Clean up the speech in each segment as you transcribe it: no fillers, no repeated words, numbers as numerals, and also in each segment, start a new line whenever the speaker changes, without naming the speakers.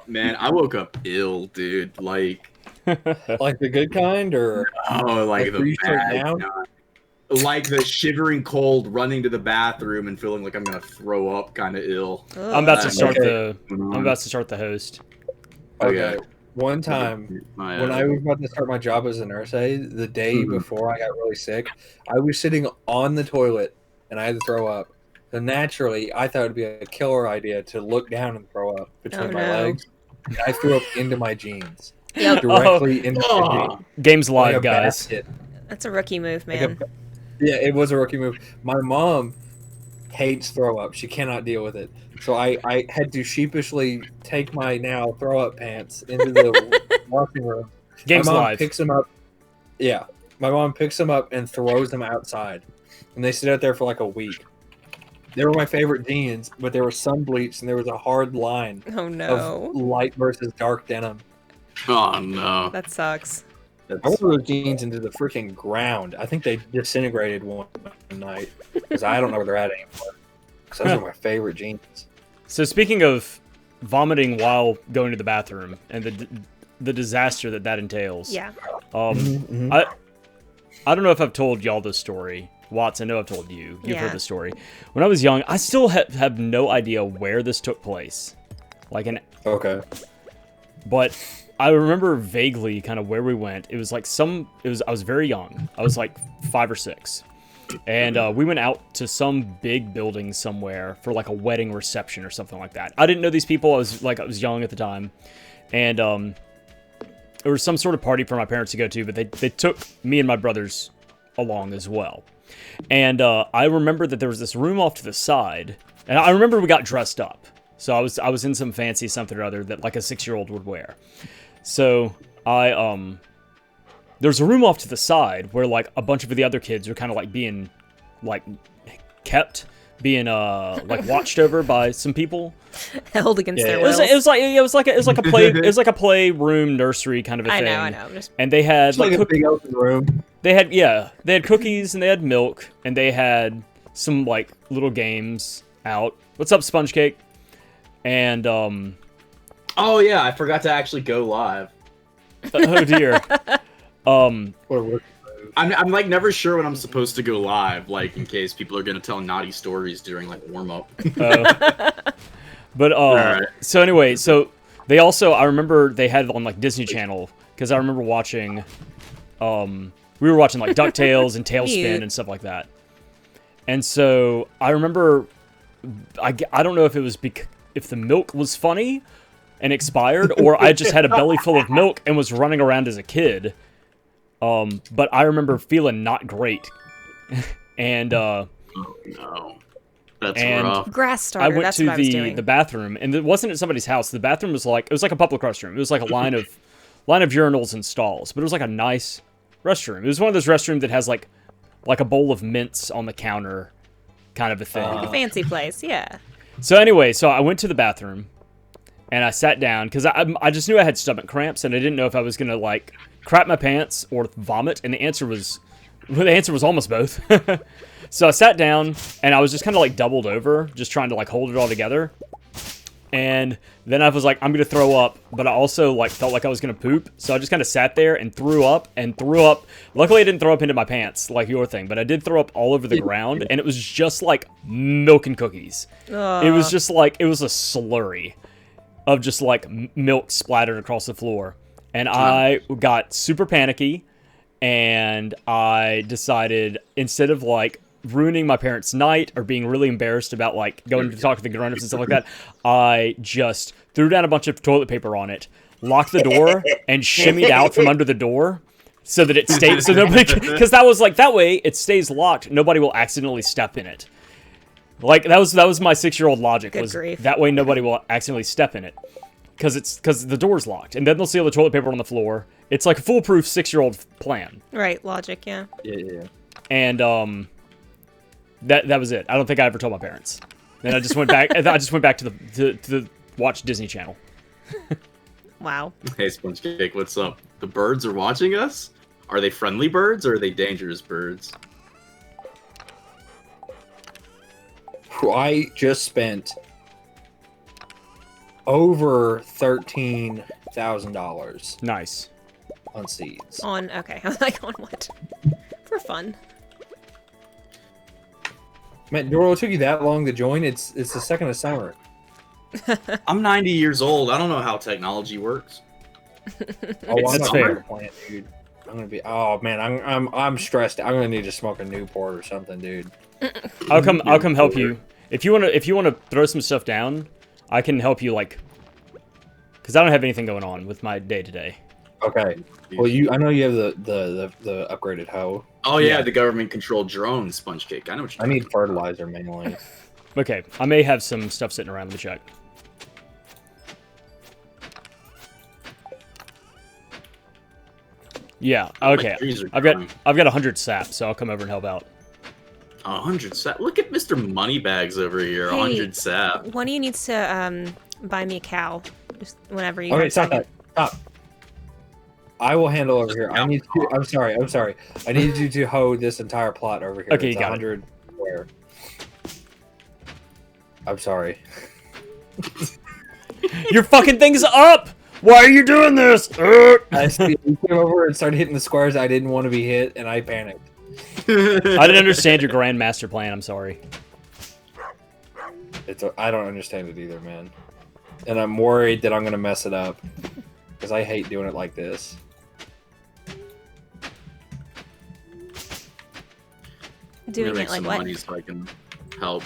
Man, I woke up ill, dude. Like
Like the good kind, or
like
were
the
you straight
bad
down?
kind. Like the shivering cold, running to the bathroom and feeling like I'm gonna throw up, kind of ill.
I'm about to start
Okay.
I'm about to start the host.
Okay. One time,
My,
when I was about to start my job as a nurse aide, the day before I got really sick, I was sitting on the toilet and I had to throw up. So naturally, I thought it'd be a killer idea to look down and throw up between my legs. I threw up into my jeans.
Yep.
Directly into my jeans.
Game's
Like
live,
a
guys.
basket.
That's a rookie move, man.
Yeah, it was a rookie move. My mom hates throw up. She cannot deal with it. So I had to sheepishly take my now throw up pants into the washing room.
Game's
my mom
live.
picks them up. Yeah. My mom picks them up and throws them outside. And they sit out there for like a week. They were my favorite jeans, but they were sun bleached and there was a hard line
Oh no.
of light versus dark denim.
Oh no.
That sucks.
I wore those jeans into the freaking ground. I think they disintegrated one night because I don't know where they're at anymore. Because those are my favorite jeans.
So speaking of vomiting while going to the bathroom and the disaster that entails.
Yeah.
I don't know if I've told y'all this story. Watts, I know I've told you. You've heard the story. When I was young, I still have no idea where this took place.
Okay.
But I remember vaguely kind of where we went. It was like I was very young. I was like 5 or 6. And we went out to some big building somewhere for like a wedding reception or something like that. I didn't know these people. I was young at the time. And there was some sort of party for my parents to go to, but they took me and my brothers along as well. And I remember that there was this room off to the side, and I remember we got dressed up. So I was in some fancy something or other that like a 6-year-old would wear. So there's a room off to the side where like a bunch of the other kids are kind of like being like kept, being like watched over by some people.
Held against their
It
wills.
was like a playroom nursery kind of a thing.
I know.
And they had
It's like a big open room.
They had cookies and they had milk and they had some like little games out. What's up, Sponge Cake? And
oh yeah, I forgot to actually go live.
oh dear.
I'm like never sure when I'm supposed to go live, like in case people are gonna tell naughty stories during like warm up.
But
right.
So anyway, so they also, I remember they had it on like Disney Channel because I remember watching we were watching like DuckTales and Tailspin and stuff like that. And so I remember I don't know if it was if the milk was funny and expired or I just had a belly full of milk and was running around as a kid. But I remember feeling not great. And
oh no. That's rough.
Grass starter.
I went
That's
to
what I was doing.
the bathroom, and it wasn't at somebody's house. The bathroom was like, it was like a public restroom. It was like a line of urinals and stalls, but it was like a nice restroom. It was one of those restrooms that has like a bowl of mints on the counter, kind of a thing.
Like a fancy place, yeah.
So anyway, so I went to the bathroom, and I sat down because I just knew I had stomach cramps, and I didn't know if I was gonna like crap my pants or vomit, and the answer was almost both. So I sat down, and I was just kind of like doubled over, just trying to like hold it all together. And then I was like, I'm going to throw up, but I also like felt like I was going to poop. So I just kind of sat there and threw up. Luckily, I didn't throw up into my pants like your thing, but I did throw up all over the ground, and it was just like milk and cookies. It was just like, it was a slurry of just like milk splattered across the floor. And I got super panicky, and I decided instead of like ruining my parents' night or being really embarrassed about like going to talk to the grown-ups and stuff like that, I just threw down a bunch of toilet paper on it, locked the door, and shimmied out from under the door so that it stayed, so nobody, because that was like, that way it stays locked, nobody will accidentally step in it. Like that was my 6-year-old logic.
Good
was
grief.
That way nobody will accidentally step in it because the door's locked, and then they'll see all the toilet paper on the floor. It's like a foolproof 6-year-old plan.
Right, logic, yeah.
Yeah.
And that was it. I don't think I ever told my parents. Then I just went back. I just went back to the watch Disney Channel.
Wow.
Hey, Sponge Cake, what's up? The birds are watching us? Are they friendly birds or are they dangerous birds?
I just spent over $13,000
Nice.
on seeds.
Okay. I was like, on what? For fun.
Man, Dordle, it took you that long to join? It's the second of summer.
I'm 90 years old. I don't know how technology works.
Oh,
That's
I'm not
fair.
gonna play it, dude. I'm gonna be. Oh man, I'm stressed. I'm gonna need to smoke a Newport or something, dude.
I'll come help you. If you wanna throw some stuff down, I can help you like, because I don't have anything going on with my day to day.
Okay. Well, I know you have the upgraded hoe.
Oh yeah, the government-controlled drone sponge cake. I know what you're
I need fertilizer mainly.
Okay, I may have some stuff sitting around. Let me check. Yeah. Okay. I've got 100 sap, so I'll come over and help out.
100 sap. Look at Mr. Moneybags over here.
Hey,
100 sap.
One of you needs to buy me a cow. Just whenever you.
Okay,
have
stop
second.
that. Stop. I will handle over here. I need to. I'm sorry. I need you to hoe this entire plot over here.
Okay,
it's
you got
100 square. I'm sorry.
Your fucking thing's up! Why are you doing this?
I see. You came over and started hitting the squares I didn't want to be hit, and I panicked.
I didn't understand your grand master plan. I'm sorry.
I don't understand it either, man. And I'm worried that I'm gonna mess it up because I hate doing it like this.
Doing
make
it like
some
what?
money so I can help.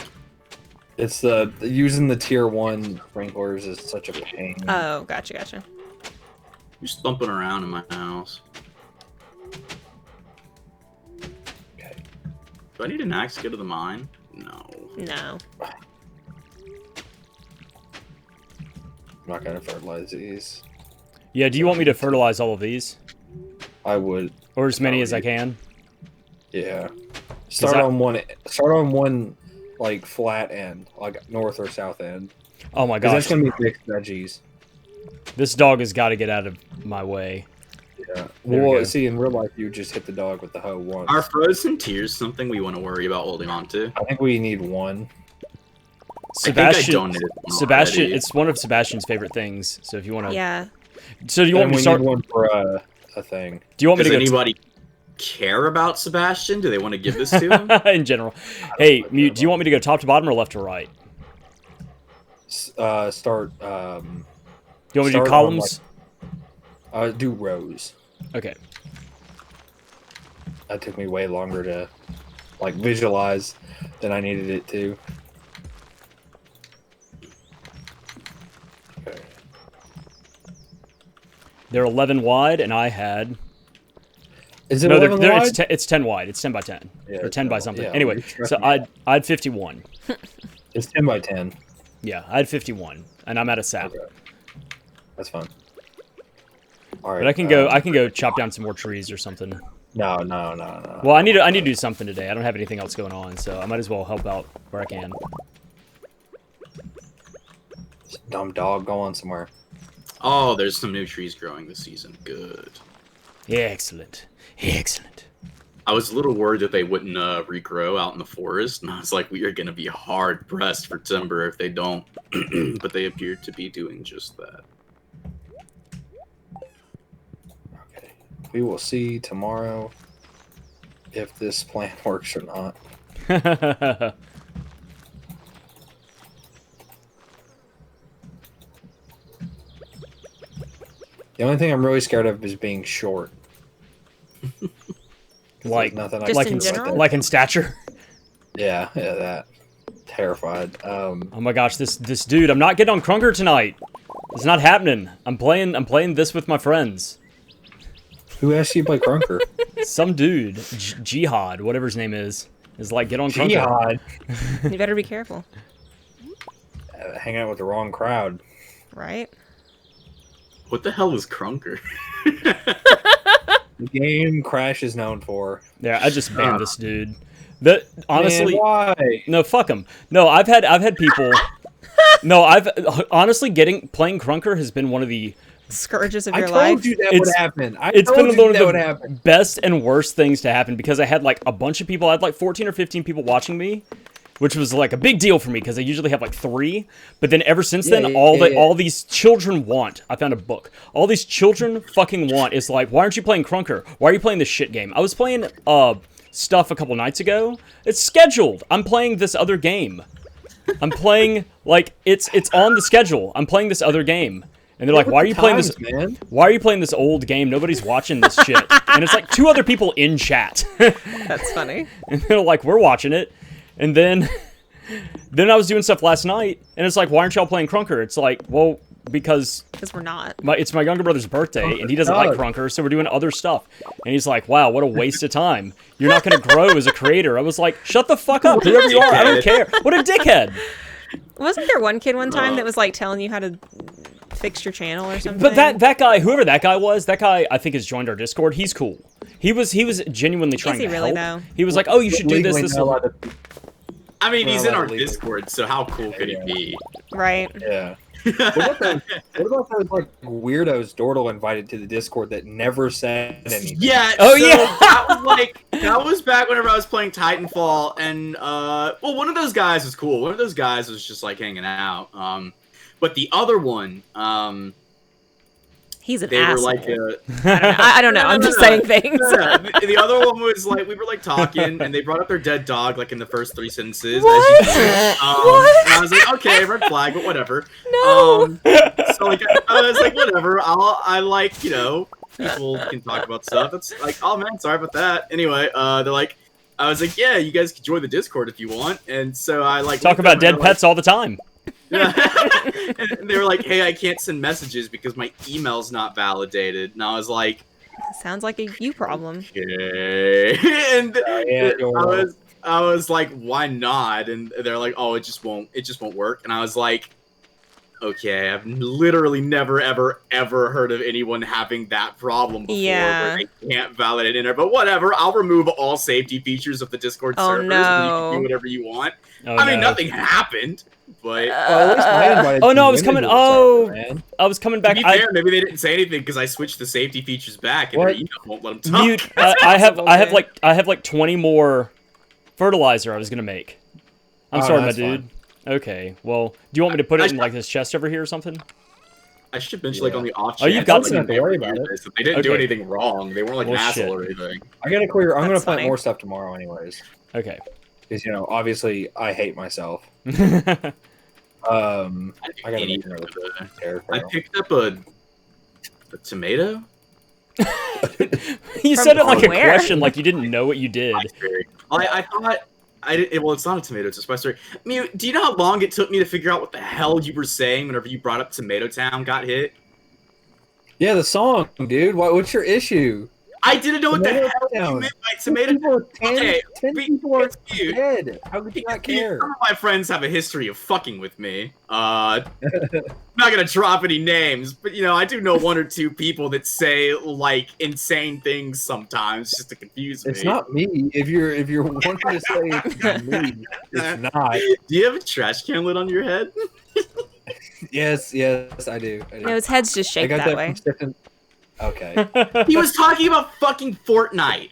It's using the tier 1 sprinklers is such a pain.
Oh, gotcha.
You're stumping around in my house.
Okay.
Do I need an axe to go to the mine? No.
No.
I'm not gonna fertilize these.
Yeah. Do you want me to fertilize all of these,
I would.
or as many as I can?
Yeah. Start on one like flat end, like north or south end.
Oh my
'Cause
gosh!
that's gonna be mixed veggies.
This dog has got to get out of my way.
Yeah.
There we go.
Well, see, in real life, you just hit the dog with the hoe once.
Are frozen tears something we want to worry about holding on to?
I think we need one.
Sebastian,
I think I donated one
Sebastian,
already.
it's one of Sebastian's favorite things. So if you want to,
Yeah.
So do you want
And
me
we
to start?
need one for a thing.
Do you want me
Does
to go?
anybody care about Sebastian? Do they want to give this to him?
In general, hey, Mute. Do you want me to go top to bottom or left to right?
Start.
Do you want me to do
Start on,
columns?
Do rows.
Okay.
That took me way longer to like visualize than I needed it to. Okay.
They're 11 wide, and I had.
Is it
No,
11 wide?
it's 10 wide. It's 10 by 10
Yeah,
or
it's
10 by
10.
something.
Yeah,
Anyway,
you're
so
stressing
I had 51.
It's 10 by 10.
Yeah, I had 51, and I'm out of sap.
Okay. That's fine. All right.
But I can go chop down some more trees or something.
No.
Well, I need to do something today. I don't have anything else going on, so I might as well help out where I can.
Dumb dog going somewhere.
Oh, there's some new trees growing this season. Good.
Excellent.
I was a little worried that they wouldn't regrow out in the forest, and I was like, we are going to be hard pressed for timber if they don't. But they appear to be doing just that.
Okay. We will see tomorrow if this plan works or not. The only thing I'm really scared of is being short.
Like
nothing
Just
like
in general?
like in stature.
Yeah, that. Terrified.
Oh my gosh, this dude! I'm not getting on Krunker tonight. It's not happening. I'm playing this with my friends.
Who asked you to play Krunker?
Some dude, Jihad, whatever his name is like, get on Krunker.
Jihad.
You better be careful.
Hanging out with the wrong crowd.
Right?
What the hell is Krunker?
The game Crash is known for.
Yeah, I just banned this dude. That honestly,
Man, why?
no, fuck him. No, I've had people. No, I've honestly playing Krunker has been one of the.
Scourges of
I
your
told
life.
you that
It's-
would happen.
It's been one of
that would
the
happen.
best and worst things to happen because I had like a bunch of people. I had like 14 or 15 people watching me, which was like a big deal for me because I usually have like 3. But then ever since then,
Yeah,
all these children want. I found a book. All these children fucking want is like, why aren't you playing Crunker? Why are you playing this shit game? I was playing stuff a couple nights ago. It's scheduled. I'm playing this other game. I'm playing like it's on the schedule. I'm playing this other game. And they're like, why are you playing this?
Man?
Why are you playing this old game? Nobody's watching this shit. And it's like 2 other people in chat.
That's funny.
And they're like, we're watching it. And then I was doing stuff last night, and it's like, why aren't y'all playing Crunker? It's like, well, because
we're not.
it's my younger brother's birthday, and he doesn't like Crunker, so we're doing other stuff. And he's like, wow, what a waste of time. You're not going to grow as a creator. I was like, shut the fuck up, whoever you are, I don't care. What a dickhead.
Wasn't there one kid one time that was like telling you how to fix your channel or something?
But that guy, whoever that guy was, that guy I think has joined our Discord. He's cool. He was genuinely trying
he
to
really,
help.
Though?
He was like, oh, you should do this.
I mean, he's in our Discord, so how cool could he be?
Right.
Yeah. What about those like weirdos Dordle invited to the Discord that never said anything?
Yeah.
Oh,
so
yeah.
that was back whenever I was playing Titanfall, and well, one of those guys was cool. One of those guys was just like hanging out. But the other one,
he's an
they
asshole.
were like,
I don't know. I'm just saying things.
The other one was like, we were like talking, and they brought up their dead dog like in the first 3 sentences.
What?
As you do.
What?
And I was like, okay, red flag, but whatever.
No.
So like, I was like, whatever. I like, you know, people can talk about stuff. That's like, oh man, sorry about that. Anyway, they're like, I was like, yeah, you guys can join the Discord if you want. And so I like
talk about dead pets all the time.
Yeah. And they were like, hey, I can't send messages because my email's not validated. And I was like,
sounds like a you problem.
okay. And I was like, why not? And they're like, oh, it just won't work. And I was like, okay, I've literally never, ever heard of anyone having that problem before where they can't validate in there. But whatever, I'll remove all safety features of the Discord servers and you can do whatever you want. I mean, nothing happened, but...
Well, at least I invited
I was coming... I was coming back...
To be fair, maybe they didn't say anything because I switched the safety features back and their email won't let them talk.
Mute. I have like 20 more fertilizer I was gonna make. I'm sorry, my dude. Fine. Okay, well, do you want me to put it in like this chest over here or something?
I should mention like on the off chance.
Oh, you've got
some to worry about it.
They didn't do anything wrong. They weren't like an asshole or anything.
I gotta clear. I'm gonna plant more stuff tomorrow, anyways.
Okay.
Because obviously, I hate myself. I gotta make another.
I picked up a tomato.
You said it like a question, like you didn't know what you did.
I thought. Well, it's not a tomato, it's a spice. Mew, do you know how long it took me to figure out what the hell you were saying whenever you brought up Tomato Town got hit?
Yeah, the song, dude. What's your issue?
I didn't know what the hell you meant by Tomato Town. Okay,
10 people are dead. How could you not care?
Some of my friends have a history of fucking with me. I'm not gonna drop any names, but I do know 1 or 2 people that say like insane things sometimes just to confuse me.
It's not me. If you're wanting to say it's me, it's not.
Do you have a trash can lid on your head?
Yes, I do.
No, his head's just shaped that way.
Okay.
He was talking about fucking Fortnite.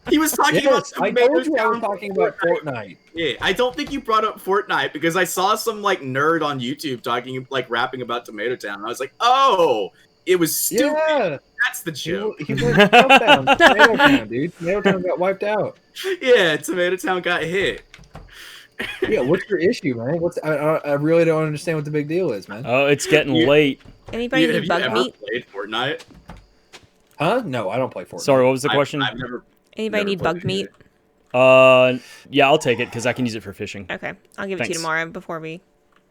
He was talking about.
I told you I was talking about Fortnite.
Yeah, I don't think you brought up Fortnite because I saw some like nerd on YouTube talking like rapping about Tomato Town. And I was like, oh, it was stupid. Yeah. That's the joke.
He went Tomato Town, dude. Tomato Town got wiped out.
Yeah, Tomato Town got hit.
Yeah, what's your issue, man? I really don't understand what the big deal is, man.
Oh, it's getting late.
Anybody need bug meat?
Played Fortnite?
Huh? No, I don't play Fortnite.
Sorry, what was the question?
Anybody need bug meat?
Yeah, I'll take it because I can use it for fishing.
Okay, I'll give it to you tomorrow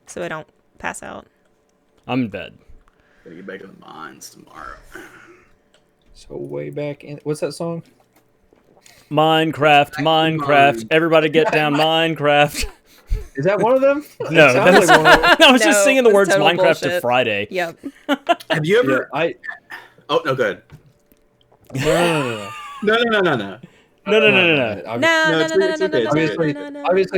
so I don't pass out.
I'm in bed.
Gotta get back to the mines tomorrow.
So way back in, what's that song?
Minecraft. Everybody get down, Minecraft.
Is that one of them?
No, I was just singing the words Minecraft
bullshit.
to Friday.
Yep.
Have you ever?
Yeah,
Oh no, good.
No. Obviously,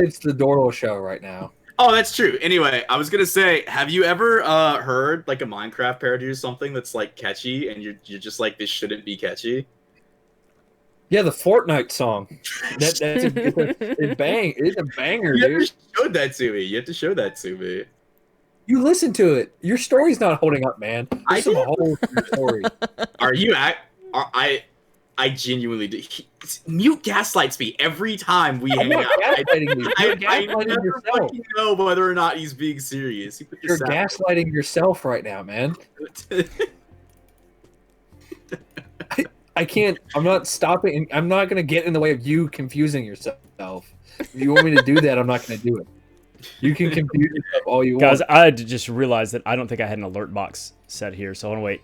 it's the Dordle show right now.
Oh, that's true. Anyway, I was gonna say, have you ever heard like a Minecraft parody or something that's like catchy, and you're just like, this shouldn't be catchy?
Yeah, the Fortnite song. It's a banger,
You have
dude.
to show that to me. You have to show that to me.
You listen to it. Your story's not holding up, man. There's some holes in your story.
Are you I genuinely do. Mute gaslights me every time we hang out.
Gaslighting you. You're
I
gaslighting
never
yourself.
fucking know whether or not he's being serious.
You're gaslighting yourself right now, man. I can't. I'm not stopping. I'm not going to get in the way of you confusing yourself. If you want me to do that, I'm not going to do it. You can confuse yourself all you want.
Guys, I had to just realize that I don't think I had an alert box set here, so I want to wait.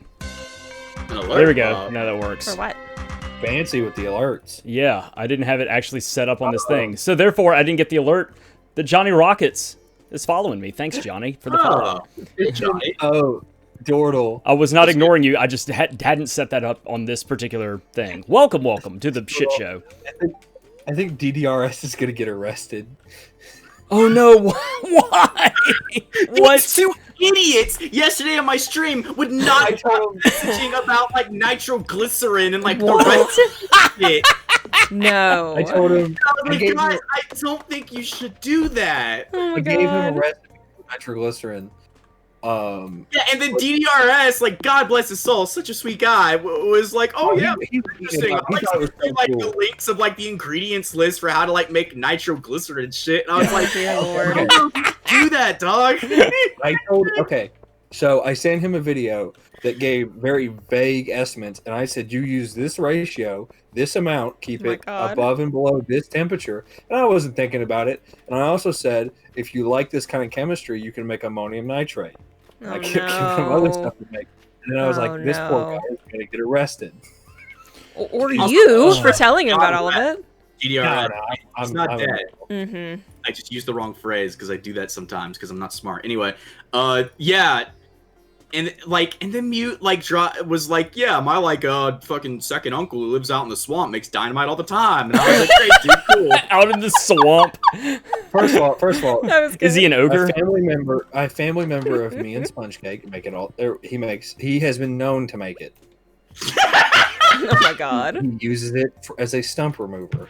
Alert
There we go.
box?
Now that works.
For what?
Fancy with the alerts.
Yeah, I didn't have it actually set up on this thing. So therefore, I didn't get the alert that Johnny Rockets is following me. Thanks, Johnny, for the follow.
Hey, Johnny.
Oh, Dordle.
I was not ignoring you. I just hadn't set that up on this particular thing. Welcome to the shit show.
I think DDRS is going to get arrested.
Oh no, why? What?
These two idiots yesterday on my stream would not stop messaging about like nitroglycerin and like the rest of it.
No.
I told him.
I don't think you should do that.
Oh my
I gave him a
god.
recipe for nitroglycerin.
Yeah, and then DDRS, like God bless his soul, such a sweet guy, was like, oh yeah, interesting. I like the links of like the ingredients list for how to like make nitroglycerin and shit. And I was like,
Dear Lord.
I don't know if you do that, dog.
Okay, so I sent him a video that gave very vague estimates, and I said, you use this ratio, this amount, keep
Oh my
it
God.
above and below this temperature. And I wasn't thinking about it. And I also said, if you like this kind of chemistry, you can make ammonium nitrate.
Oh,
I kept giving him other stuff to make. And then I was
Oh,
like, this poor
no.
guy is going to get arrested.
Or
Also-
you for telling him about all of it.
DDRS,
I'm
not dead.
Mm-hmm.
I just used the wrong phrase because I do that sometimes because I'm not smart. Anyway, yeah, and then Mute was like, yeah, my fucking second uncle who lives out in the swamp makes dynamite all the time, and I was like, great, dude, cool.
Out in the swamp.
First of all,
That was good.
Is he an ogre?
a family member of me and Sponge Cake make it all. He has been known to make it.
Oh my god.
He uses it as a stump remover.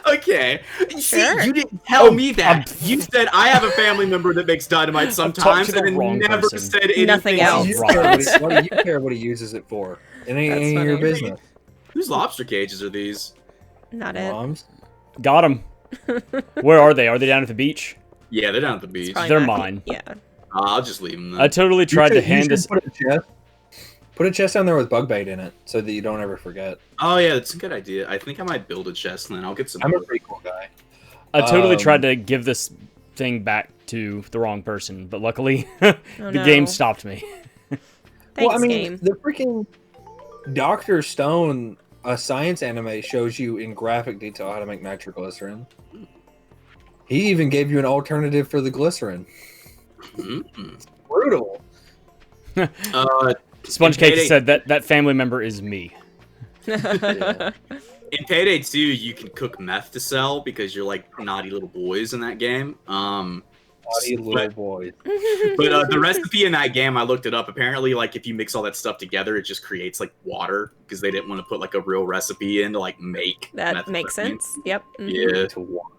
Okay, see,
Sure.
you didn't tell me that.
I'm-
You said I have a family member that makes dynamite sometimes,
to the
and
wrong
then never
person.
said anything
Nothing
Why
else.
do
Right.
why do you care what he uses it for? It ain't
That's
any of your
funny.
business.
Whose lobster cages are these?
Not it.
Moms.
Got him. Where are they? Are they down at the beach?
Yeah, they're down at the
It's
beach.
probably
They're
not-
mine.
Yeah.
I'll just leave them.
I totally tried to
You
hand
should
this.
Put a chest down there with bug bait in it, so that you don't ever forget.
Oh yeah, that's a good idea. I think I might build a chest and then I'll get some.
I'm a pretty cool guy.
I totally
Um,
tried to give this thing back to the wrong person, but luckily the
no.
game stopped me.
Thanks, game.
the freaking Dr. Stone, a science anime, shows you in graphic detail how to make nitroglycerin. He even gave you an alternative for the glycerin.
Mm-mm.
Brutal.
Sponge
In
Cake
Payday-
said that family member is me.
Yeah.
In Payday 2, you can cook meth to sell because you're like naughty little boys in that game.
Naughty little boy.
But the recipe in that game, I looked it up. Apparently, like if you mix all that stuff together, it just creates like water because they didn't want to put like a real recipe in to like make.
That makes
methamphetamine.
sense. Yep. Mhm.
Yeah.
To water.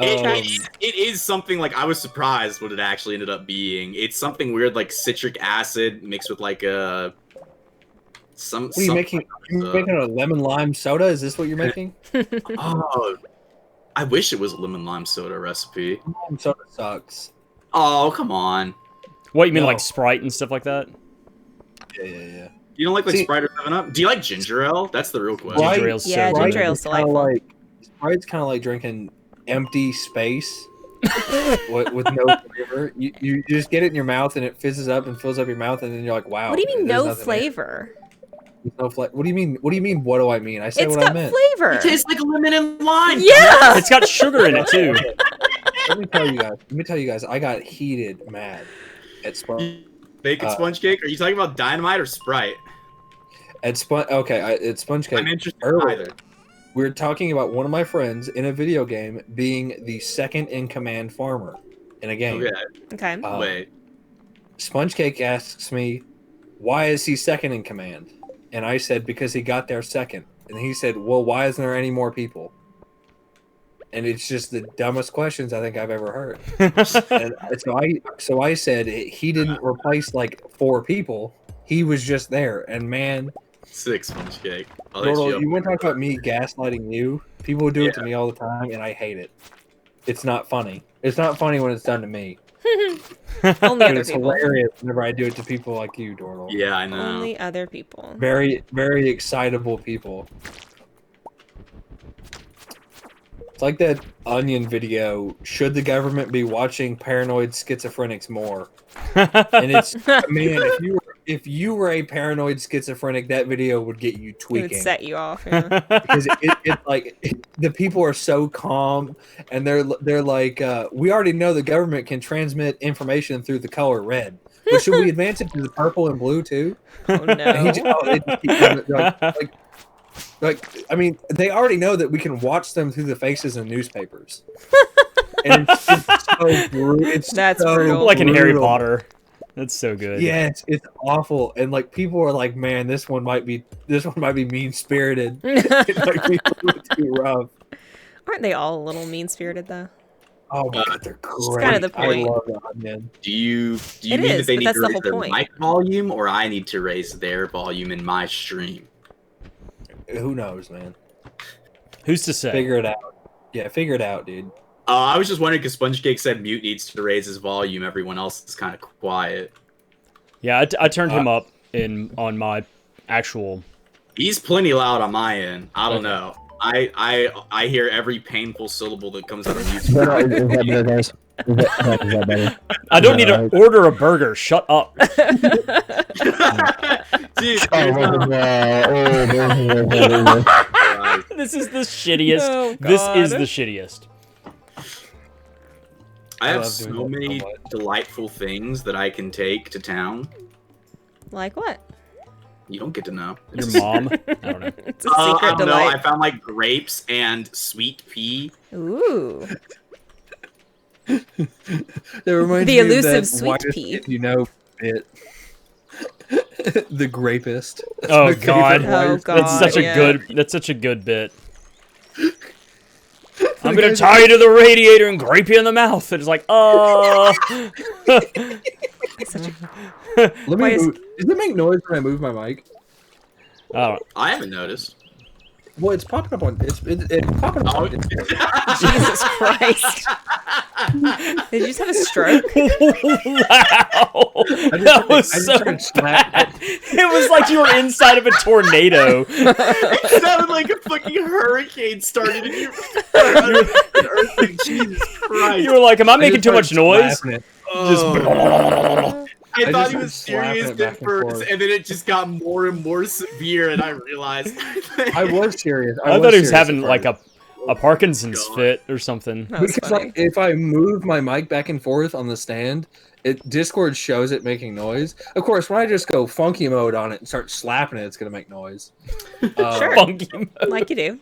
It is something like I was surprised what it actually ended up being. It's something weird like citric acid mixed with like a
What are you making? You're making a lemon lime soda? Is this what you're making?
Oh, I wish it was a lemon lime soda recipe.
Lime soda sucks.
Oh, come on.
What, you mean
No.
like Sprite and stuff like that?
Yeah.
You don't like
See-
Sprite or 7-Up? Do you like ginger ale? That's the real question.
Right.
Ginger ale's so
Yeah,
good.
ginger ale's delightful.
Sprite's kind of like drinking empty space with no flavor. You just get it in your mouth and it fizzes up and fills up your mouth, and then you're like, wow.
What do you mean
there's
no
nothing there.
flavor?
There's no flavor. What do you mean? What do you mean? What do I mean? I say
It's
what I
got
meant.
flavor.
It tastes like lemon and lime.
Yeah.
It's got sugar in it too.
Let me tell you guys. I got heated mad at Sprite.
Bacon sponge cake? Are you talking about Dynamite or Sprite?
At Sponge Cake.
I'm interested in
earlier,
either.
we were talking about one of my friends in a video game being the second in command farmer in a game.
Okay,
Okay.
wait.
Sponge Cake asks me, why is he second in command? And I said, because he got there second. And he said, well, why isn't there any more people? And it's just the dumbest questions I think I've ever heard. And so I said he didn't replace like 4 people. He was just there. And man,
6 sponge cake.
Dordle, you want to talk about me gaslighting you? People do it to me all the time, and I hate it. It's not funny. It's not funny when it's done to me.
Only other
It's
people.
hilarious whenever I do it to people like you, Dordle.
Yeah, I know.
Only other people.
Very, very excitable people. It's like that Onion video, should the government be watching paranoid schizophrenics more? And it's, man, if you were a paranoid schizophrenic, that video would get you
It
tweaking.
would set you off. Yeah.
Because the people are so calm, and they're like, we already know the government can transmit information through the color red, but should we advance it to the purple and blue too?
Oh
And
no.
they just keep coming, like, I mean, they already know that we can watch them through the faces in newspapers. And it's so brutal.
That's brutal.
Like in Harry
brutal.
Potter. That's so good.
Yeah, it's awful, and like people are like, "Man, this one might be mean spirited. It might be a little too rough."
Aren't they all a little mean-spirited though?
Oh my god, they're great.
kind of the point.
I love that, man.
Do you
It
mean
is,
that they
but
need
that's
to
the
raise
whole
their
point.
mic volume, or I need to raise their volume in my stream?
Who knows, man?
Who's to say?
Figure it out. Yeah, figure it out, dude.
I was just wondering because Sponge Cake said Mute needs to raise his volume. Everyone else is kind of quiet.
Yeah, I turned him up on my actual.
He's plenty loud on my end. I don't know. I hear every painful syllable that comes out of Mute's
Is
mouth.
that better, guys? Is that better?
I don't need to order a burger. Shut up.
Dude,
This is the shittiest.
Oh,
This is
God.
the shittiest.
I have
love
so
doing that
many
so much.
delightful things that I can take to town.
Like what?
You don't get to know.
Your mom. I don't know.
It's a
I
secret
don't know. I
delight.
found like grapes and sweet pea.
Ooh.
That reminds
The
me of
elusive
that
sweet
whitest
pea.
kid you know bit. The grapist. That's
Oh,
my favorite
God.
Oh,
whitest kid.
God.
That's such a
yeah.
good. That's such a good bit. I'm gonna tie you to the radiator and grape you in the mouth. It's like,
Such a...
Let
Why
me
is-
move. Does it make noise when I move my mic?
oh,
I haven't noticed.
Well, it's popping up on. It's popping up.
Oh.
On,
Jesus Christ. Did you just have a stroke?
wow! That was so bad. It was like you were inside of a tornado.
It sounded like a fucking hurricane started in your earthquake. Jesus Christ.
You were like, "Am I making too much noise?"
Oh. I
I
thought
just
he was
started slapping
serious
it back
at
and
first,
forth.
and then it just got more and more severe, and I realized.
I was serious.
I thought he was
serious
having
at
like
first.
a Parkinson's
God.
fit or something.
That was
Because
funny.
like if I move my mic back and forth on the stand, Discord shows it making noise. Of course, when I just go funky mode on it and start slapping it, it's gonna make noise.
Sure.
Funky mode.
Like you do.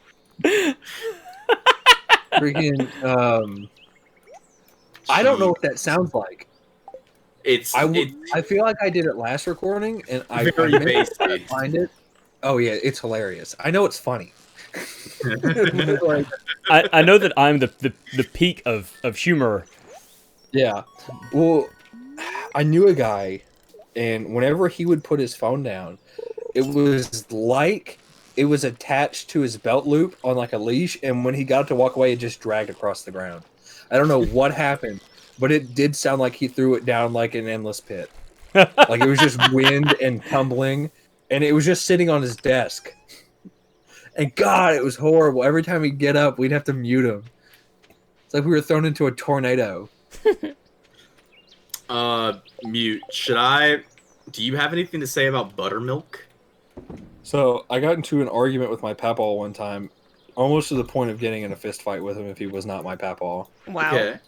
Freaking. I don't know what that sounds like. I feel like I did it last recording, and I
Very
meant to
basic.
find it. Oh yeah, it's hilarious. I know it's funny. Like,
I know that I'm the peak of humor.
yeah. Well, I knew a guy, and whenever he would put his phone down, it was like it was attached to his belt loop on like a leash, and when he got to walk away, it just dragged across the ground. I don't know what happened, but it did sound like he threw it down like an endless pit. Like it was just wind and tumbling, and it was just sitting on his desk. And God, it was horrible. Every time he'd get up, we'd have to mute him. It's like we were thrown into a tornado.
Mute. Do you have anything to say about buttermilk?
So I got into an argument with my papaw one time, almost to the point of getting in a fist fight with him if he was not my papaw,
Wow.
Okay.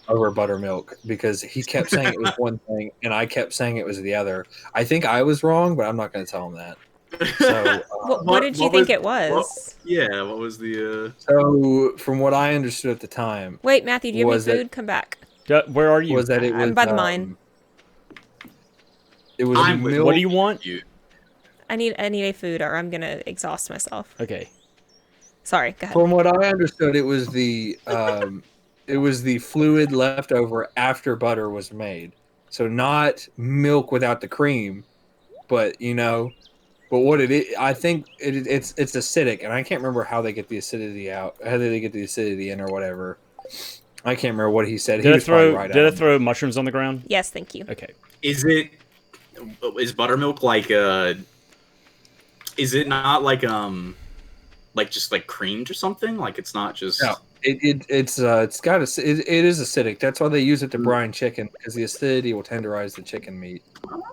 over buttermilk, because he kept saying it was one thing and I kept saying it was the other. I think I was wrong, but I'm not going to tell him that. So,
What did you think it was?
What was the?
so from what I understood at the time,
Wait, Matthew, do you have
Was
any
it-
food? Come back.
Where are you?
was that it was
I'm by the mine.
It was
I'm with-
milk.
What do you want?
You.
I need a food, or I'm gonna exhaust myself.
Okay.
Sorry, go ahead.
From what I understood, it was the fluid left over after butter was made. So not milk without the cream, but but what it is, I think it's acidic, and I can't remember how they get the acidity out, how they get the acidity in, or whatever. I can't remember what he said.
Did I
Right
throw mushrooms on the ground?
Yes, thank you.
Okay.
Is buttermilk like is it not like just like creamed or something? Like it's not just.
No, it is acidic. That's why they use it to brine chicken, because the acidity will tenderize the chicken meat.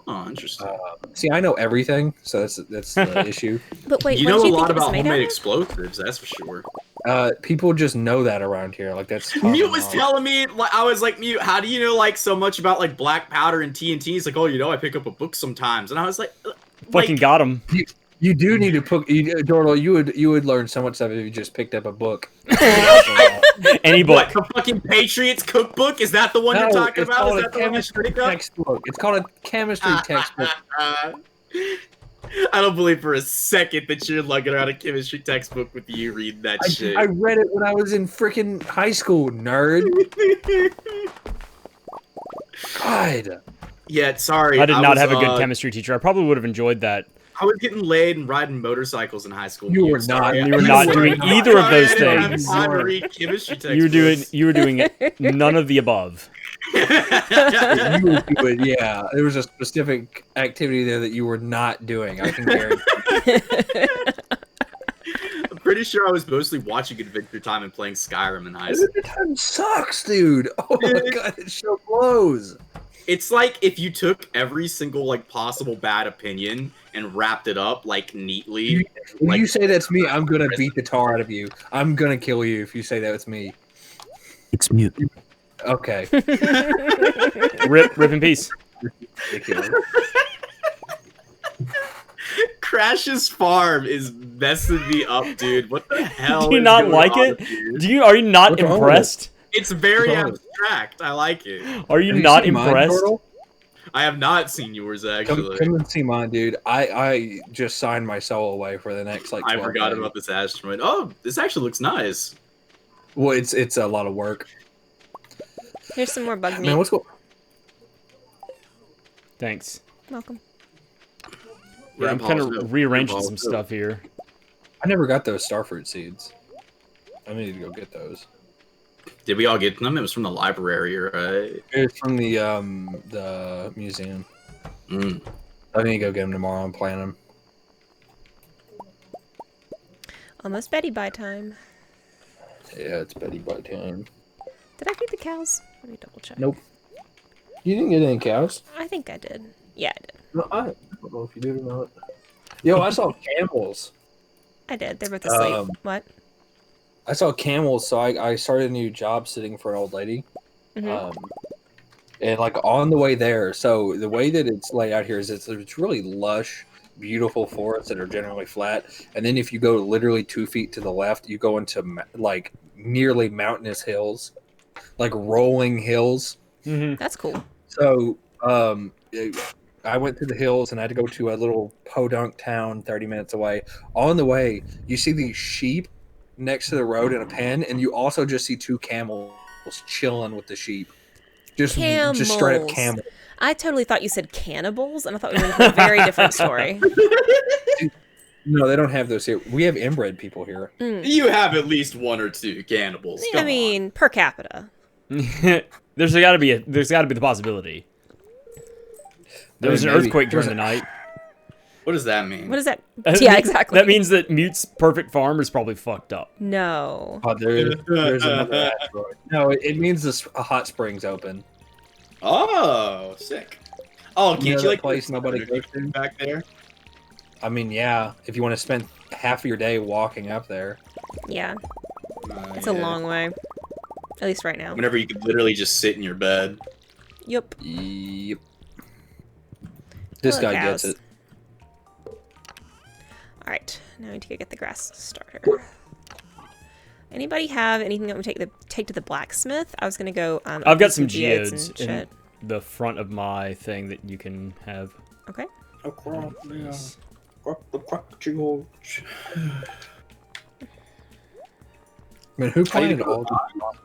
Oh, interesting.
See, I know everything, so that's the issue.
But wait,
you
what
know
did
a
you
lot
think it was
about
made
homemade
out of?
explosives, that's for sure.
People just know that around here. Like that's
Mute was
common
telling me, I was like, Mute, how do you know like so much about like black powder and TNT? He's like, oh, I pick up a book sometimes, and I was like,
Fucking got him.
You do need to put Dordle. You would learn so much stuff if you just picked up a book.
Any book.
What, the fucking Patriots cookbook? Is that the one you're talking about? Is that the one you pick up?
Textbook. It's called a chemistry textbook.
I don't believe for a second that you're lugging around a chemistry textbook with you reading that shit.
I read it when I was in freaking high school, nerd. God.
Yeah, sorry.
I did not have a good chemistry teacher. I probably would have enjoyed that.
I was getting laid and riding motorcycles in high school.
You were not.
You were not doing either of those things. You were doing none of the above.
You would do it, yeah. There was a specific activity there that you were not doing. I can guarantee.
I'm pretty sure I was mostly watching Adventure Time and playing Skyrim in high school.
Adventure Time sucks, dude. Oh my god, this show blows.
It's like if you took every single like possible bad opinion and wrapped it up like neatly.
When you say that's me, I'm gonna beat the tar out of you. I'm gonna kill you if you say that's me.
It's mute.
Okay.
Rip in peace.
Ridiculous.
Crash's farm is messing me up, dude. What the hell?
Do you
is
not
going
like
on
it?
here?
Are you not
What's wrong with
impressed?
It's very
What's wrong with
abstract. I like it.
Are you
Have
not
seen mine,
impressed?
Dordle?
I have not seen yours actually.
Come and see mine, dude. I just signed my soul away for the next like. 12
I forgot
days.
about this asteroid. Oh, this actually looks nice.
Well, it's a lot of work.
Here's some more bug meat.
Man, what's going?
Thanks.
Welcome.
Yeah, I'm kind of rearranging some stuff here.
I never got those starfruit seeds. I need to go get those.
Did we all get them? It was from the library, right?
It's from the museum.
Mm.
I need to go get them tomorrow and plant them.
Almost Betty by time.
Yeah, it's Betty by time.
Did I feed the cows? Let me double check.
Nope. You didn't get any cows?
I think I did. Yeah, I did.
No, I don't know if you did or not. Yo, I saw camels.
I did. They're both asleep. What?
I saw camels, so I started a new job sitting for an old lady.
Mm-hmm.
And like on the way there, so the way that it's laid out here is it's really lush, beautiful forests that are generally flat. And then if you go literally 2 feet to the left, you go into like nearly mountainous hills, like rolling hills.
Mm-hmm.
That's cool.
So I went through the hills and I had to go to a little podunk town 30 minutes away. On the way, you see these sheep next to the road in a pen, and you also just see 2 camels chilling with the sheep. Just straight up camels.
I totally thought you said cannibals, and I thought we were in for a very different story.
No, they don't have those here. We have inbred people here.
You have at least 1 or 2 cannibals.
I mean, per capita.
There's got to be the possibility. There was an earthquake during the night.
What does that mean?
What is that? Yeah, exactly.
That means that Mute's perfect farm is probably fucked up.
No.
Oh, there's another asteroid. No, it means a hot spring's open.
Oh, sick. Oh, can't you like
place nobody goes to
back there?
I mean, yeah. If you want to spend half of your day walking up there.
Yeah. It's a long way. At least right now.
Whenever you could literally just sit in your bed.
Yep.
Yep. This guy gets it.
Alright, now I need to go get the grass starter. Anybody have anything that would take to the blacksmith? I was gonna go.
I've got some
geodes
geodes in the front of my thing that you can have.
Okay.
Oh, crap. Yeah. George.
I mean, who planted all these?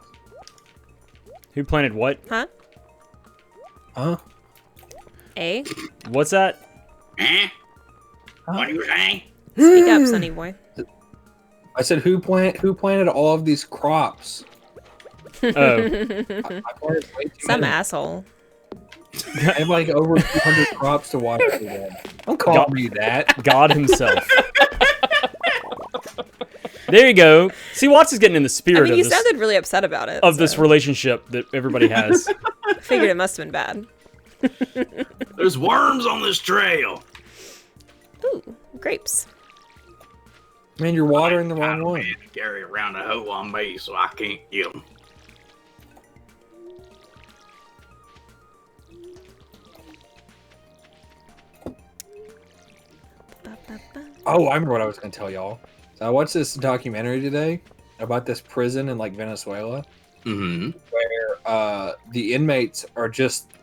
Who planted what?
Huh?
Huh?
A?
What's that?
What are you saying?
Speak up, Sonny boy.
I said who planted all of these crops?
Oh,
I planted way too
Some
many.
asshole.
I have like over 200 crops to watch every day. Don't call me that.
God himself. There you go. See, Watts is getting in the spirit
I mean,
of
you
this
sounded really upset about it.
this relationship that everybody has.
Figured it must have been bad.
There's worms on this trail.
Ooh, grapes.
Man, you're watering the wrong
I
one.
man to carry around a hoe on me, so I can't get them.
Oh, I remember what I was going to tell y'all. So I watched this documentary today about this prison in like Venezuela,
Mm-hmm.
where the inmates are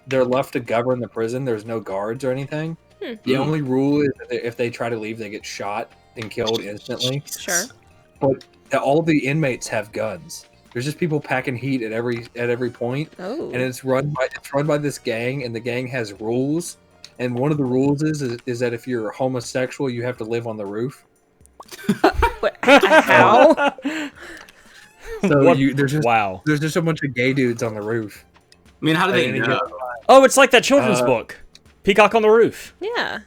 they're left to govern the prison. There's no guards or anything. The only rule is that if they try to leave, they get shot and killed instantly.
Sure.
But all the inmates have guns. There's just people packing heat at every point,
Oh.
and it's run by this gang, and the gang has rules. And one of the rules is that if you're homosexual, you have to live on the roof.
What, how?
So
What?
there's just
Wow.
there's just a bunch of gay dudes on the roof.
I mean, how do
At
they
any
know?
given
Oh, it's like that children's
Uh,
book, Peacock on the Roof.
Yeah.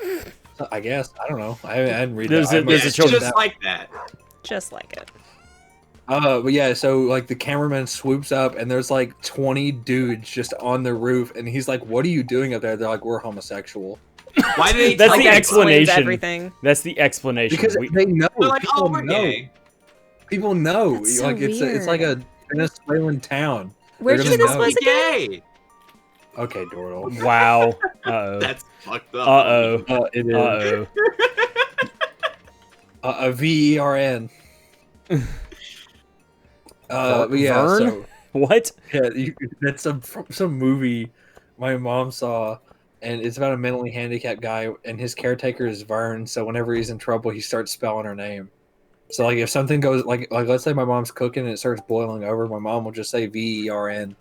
time. I guess I don't know. I didn't read
There's
that.
a- there's a
It's
children's-
just like that.
Just like it.
But yeah, so like the cameraman swoops up and there's like 20 dudes just on the roof, and he's like, "What are you doing up there?" They're like, "We're homosexual."
Why do they
That's
tell
the
you-
Explains
explanation.
everything.
That's the explanation.
Because they know.
They're like,
People
oh, we're
know.
gay.
People know.
That's so
like it's like a
weird.
Venezuelan town.
Where'd you
They're
say this
gonna
was
Be
again?
gay.
Okay, Dordle.
Wow. Uh-oh.
That's fucked up.
Uh-oh.
It is.
Uh-oh.
A VERN. But yeah,
Vern?
so
What?
yeah, that's some movie my mom saw, and it's about a mentally handicapped guy, and his caretaker is Vern. So whenever he's in trouble, he starts spelling her name. So like if something goes like let's say my mom's cooking and it starts boiling over, my mom will just say VERN.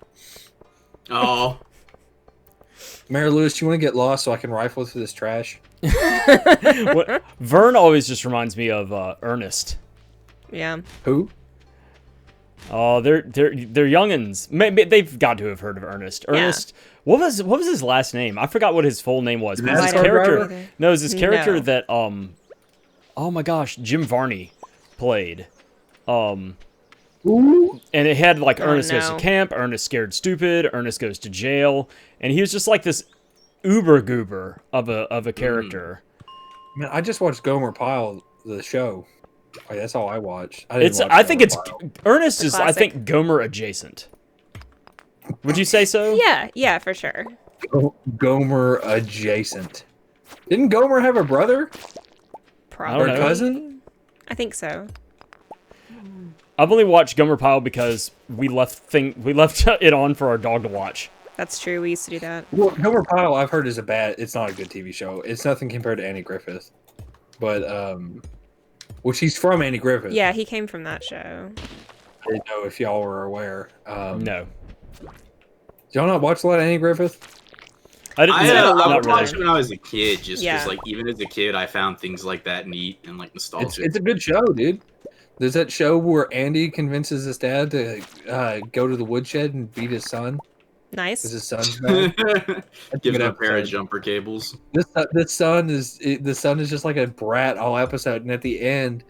Oh,
Mary Lewis, do you want to get lost so I can rifle through this trash?
What? Vern always just reminds me of Ernest.
Yeah.
Who?
Oh, they're youngins. Maybe they've got to have heard of Ernest.
Yeah.
Ernest. What was his last name? I forgot what his full name was. But
NASCAR
his character.
driver?
No, it was his character
No.
that oh my gosh, Jim Varney played. And it had like
Oh,
Ernest goes
no.
to camp, Ernest scared stupid, Ernest goes to jail, and he was just like this uber goober of a character.
Man, I just watched Gomer Pyle, the show. Like, that's all I watched. I didn't watch
I think
Gomer
it's
Pyle.
Ernest
The
is I
classic.
think Gomer adjacent. Would you say so?
Yeah, for sure.
Gomer adjacent. Didn't Gomer have a brother?
Probably.
Or
Or cousin?
I think so.
I've only watched Gomer Pyle because we left it on for our dog to watch.
That's true. We used to do that.
Well, Gomer Pyle, I've heard, it's not a good TV show. It's nothing compared to Andy Griffith. But, well, she's from Andy Griffith.
Yeah, he came from that show.
I didn't know if y'all were aware.
No,
Did y'all not watch a lot of Andy Griffith?
I didn't.
I
no,
would
not
watch it
really.
when I was a kid, just
Yeah.
because, like, even as a kid, I found things like that neat and like nostalgic.
It's a good show, dude. There's that show where Andy convinces his dad to go to the woodshed and beat his son
Nice.
because his son's bad. That's
Gives
good
him a pair of
episode.
jumper cables.
The son is just like a brat all episode, and at the end,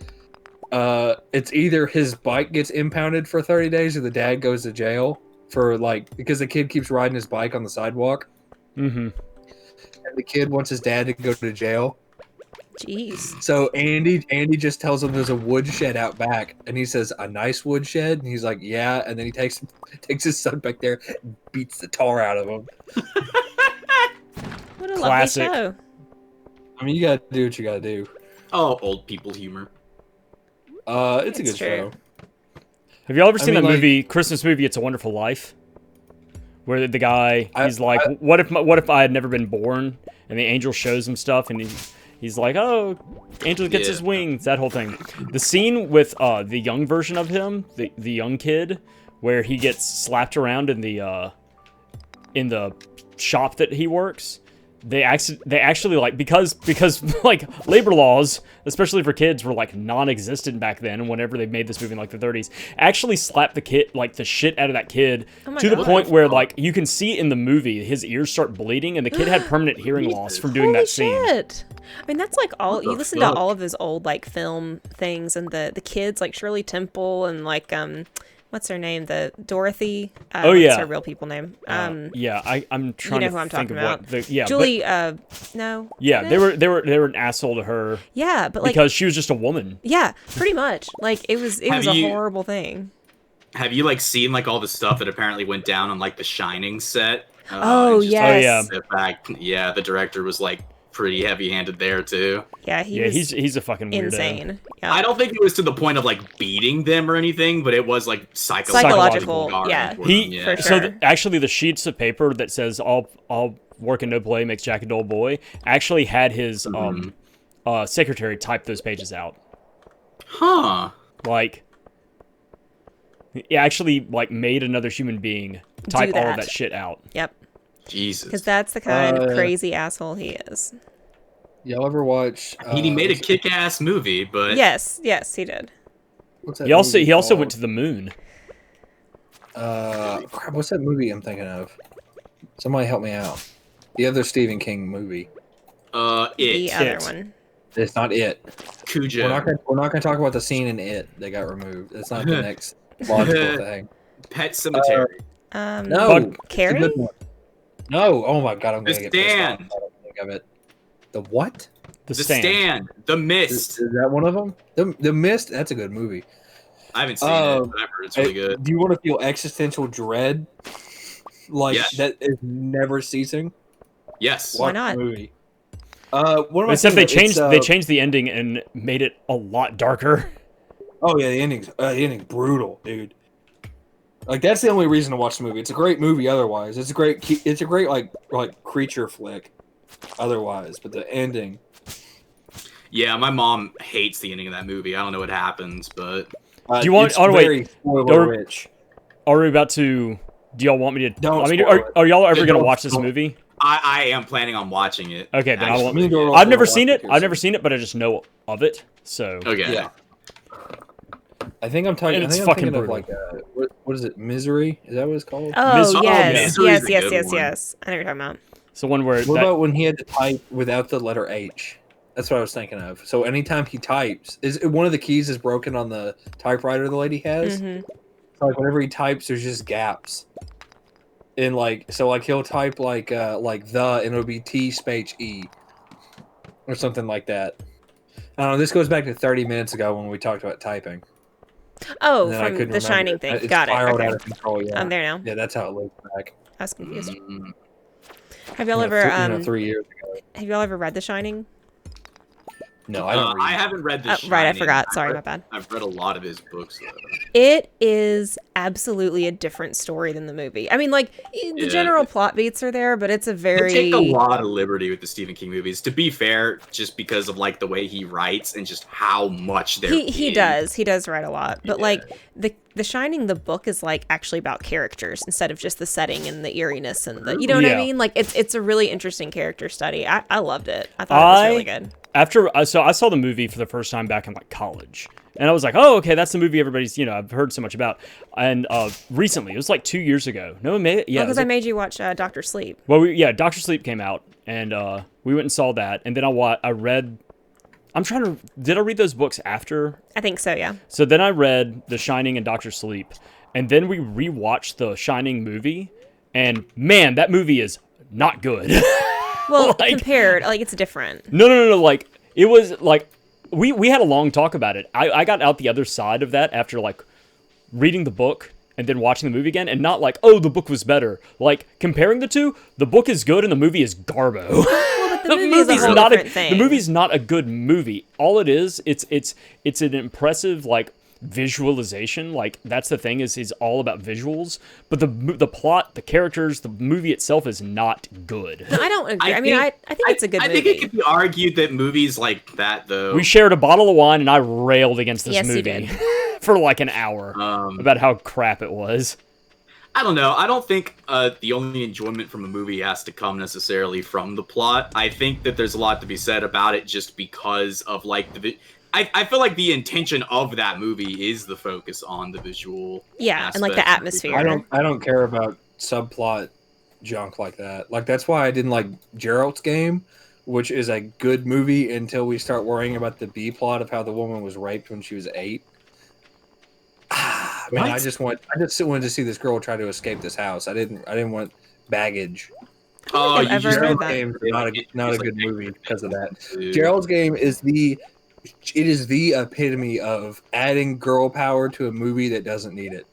it's either his bike gets impounded for 30 days or the dad goes to jail for because the kid keeps riding his bike on the sidewalk,
Mm-hmm.
and the kid wants his dad to go to jail.
Jeez.
So Andy just tells him there's a woodshed out back, and he says, "A nice woodshed," and he's like, "Yeah," and then he takes his son back there, and beats the tar out of him.
What a
Classic.
lovely show.
I mean, you gotta do what you gotta do.
Oh, old people humor.
It's a
It's
good
true.
show.
Have you all ever seen
mean,
that
like-
movie, Christmas movie? It's a Wonderful Life, where the guy
I-
he's like, what if I had never been born? And the angel shows him stuff, and He's like, oh, Angel gets his wings, that whole thing. The scene with the young version of him, the young kid, where he gets slapped around in the shop that he works. They actually like because like labor laws, especially for kids, were like non-existent back then. And whenever they made this movie in like the 30s, actually slapped the kid, like the shit out of that kid, to the point where like you can see in the movie his ears start bleeding, and the kid had permanent hearing loss from doing that scene.
Shit. I mean, that's like all you listen to all of those old like film things, and the kids like Shirley Temple and like what's her name? The Dorothy. What's her real people name?
Yeah, I'm trying to think of what.
Julie. No.
Yeah, they were an asshole to her.
Yeah, but like
because she was just a woman.
Yeah, pretty much. Like it was a horrible thing.
Have you like seen like all the stuff that apparently went down on like the Shining set?
Yes.
In fact, yeah, the director was like pretty heavy-handed there too.
Yeah,
he's a fucking weirdo.
Insane. Yeah.
I don't think it was to the point of like beating them or anything, but it was like
psychological. Yeah,
for sure.
So actually, the sheets of paper that says "all work and no play makes Jack a dull boy" actually had his secretary type those pages out.
Huh?
Like, he actually like made another human being type all of that shit out.
Yep.
Jesus.
Because that's the kind of crazy asshole he is.
Y'all ever watch?
He made a kick-ass movie, but
yes, he did.
He also went to the moon.
Crap, what's that movie I'm thinking of? Somebody help me out. The other Stephen King movie.
The other one.
It's not It.
Cujo.
We're not gonna talk about the scene in It that got removed. It's not the next logical thing.
Pet Cemetery.
No,
Carrie.
No, oh my god, I'm gonna get pissed off.
Stand.
I don't think of it. The what?
The
Stand. The Mist.
Is that one of them? The Mist. That's a good movie.
I haven't seen it, but I've heard it's really good.
Do you want to feel existential dread, like that is never ceasing?
Yes.
Why not?
The movie.
Except they changed the ending and made it a lot darker.
Oh yeah, the ending's brutal, dude. Like that's the only reason to watch the movie. It's a great movie otherwise. It's a great like creature flick otherwise, but the ending.
Yeah, my mom hates the ending of that movie. I don't know what happens, but
do you want? Oh wait,
rich.
Are we about to? Do y'all want me to?
Don't.
I mean, are y'all ever gonna watch this movie?
I am planning on watching it.
Okay, then I won't. I've never seen it. I've never seen it, but I just know of it. So
okay.
Yeah. I think I'm talking.
It's
thinking
fucking
of like what is it? Misery? Is that what it's called?
Oh yes.
I know what
you're talking about.
So one where.
What about when he had to type without the letter H? That's what I was thinking of. So anytime he types, one of the keys is broken on the typewriter the lady has.
Mm-hmm.
So like whenever he types, there's just gaps. And like he'll type like the and it'll be T space E or something like that. I don't know. This goes back to 30 minutes ago when we talked about typing.
Oh, from the Shining thing.
It's
Got it. Okay.
Out of control, yeah.
I'm there now.
Yeah, that's how it looks back.
I was confused. Have y'all ever
3 years ago?
Have y'all ever read The Shining?
No, I don't.
I haven't read The Shining.
Right, I forgot. Sorry, my bad.
I've read a lot of his books.
It is absolutely a different story than the movie. I mean, like, the general plot beats are there, but it's a very...
They take a lot of liberty with the Stephen King movies. To be fair, just because of, like, the way he writes and just how much they're...
He does. He does write a lot. But, like, the Shining, the book is, like, actually about characters instead of just the setting and the eeriness and the... You know what I mean? Like, it's a really interesting character study. I loved it. I thought it was really good.
So I saw the movie for the first time back in like college, and I was like, oh, okay, that's the movie everybody's, I've heard so much about. And recently, it was like 2 years ago. No,
because I made you watch Dr. Sleep.
Well, Dr. Sleep came out, and we went and saw that, and then I read. Did I read those books after?
I think so, yeah.
So then I read The Shining and Dr. Sleep, and then we rewatched the Shining movie, and man, that movie is not good.
Well, compared, like, it's different.
No. Like, it was, like, we had a long talk about it. I got out the other side of that after, like, reading the book and then watching the movie again, and not like, oh, the book was better. Like, comparing the two, the book is good and the movie is garbo.
Well, but the movie is a whole different thing.
The movie's not a good movie. All it is, it's an impressive, like, visualization. Like that's the thing is all about visuals, but the plot, the characters, the movie itself is not good.
No, I don't agree. I think it's a good movie.
I think it could be argued that movies like that, though.
We shared a bottle of wine, and I railed against this movie
you did.
for like an hour about how crap it was.
I don't know. I don't think the only enjoyment from a movie has to come necessarily from the plot. I think that there's a lot to be said about it just because of like I feel like the intention of that movie is the focus on the visual.
Yeah, and like the atmosphere.
I don't care about subplot junk like that. Like that's why I didn't like Gerald's Game, which is a good movie until we start worrying about the B plot of how the woman was raped when she was 8. Man, I just wanted to see this girl try to escape this house. I didn't want baggage.
Oh, you just
Gerald's Game is not a good movie because of that. Dude. Gerald's Game is the epitome of adding girl power to a movie that doesn't need it,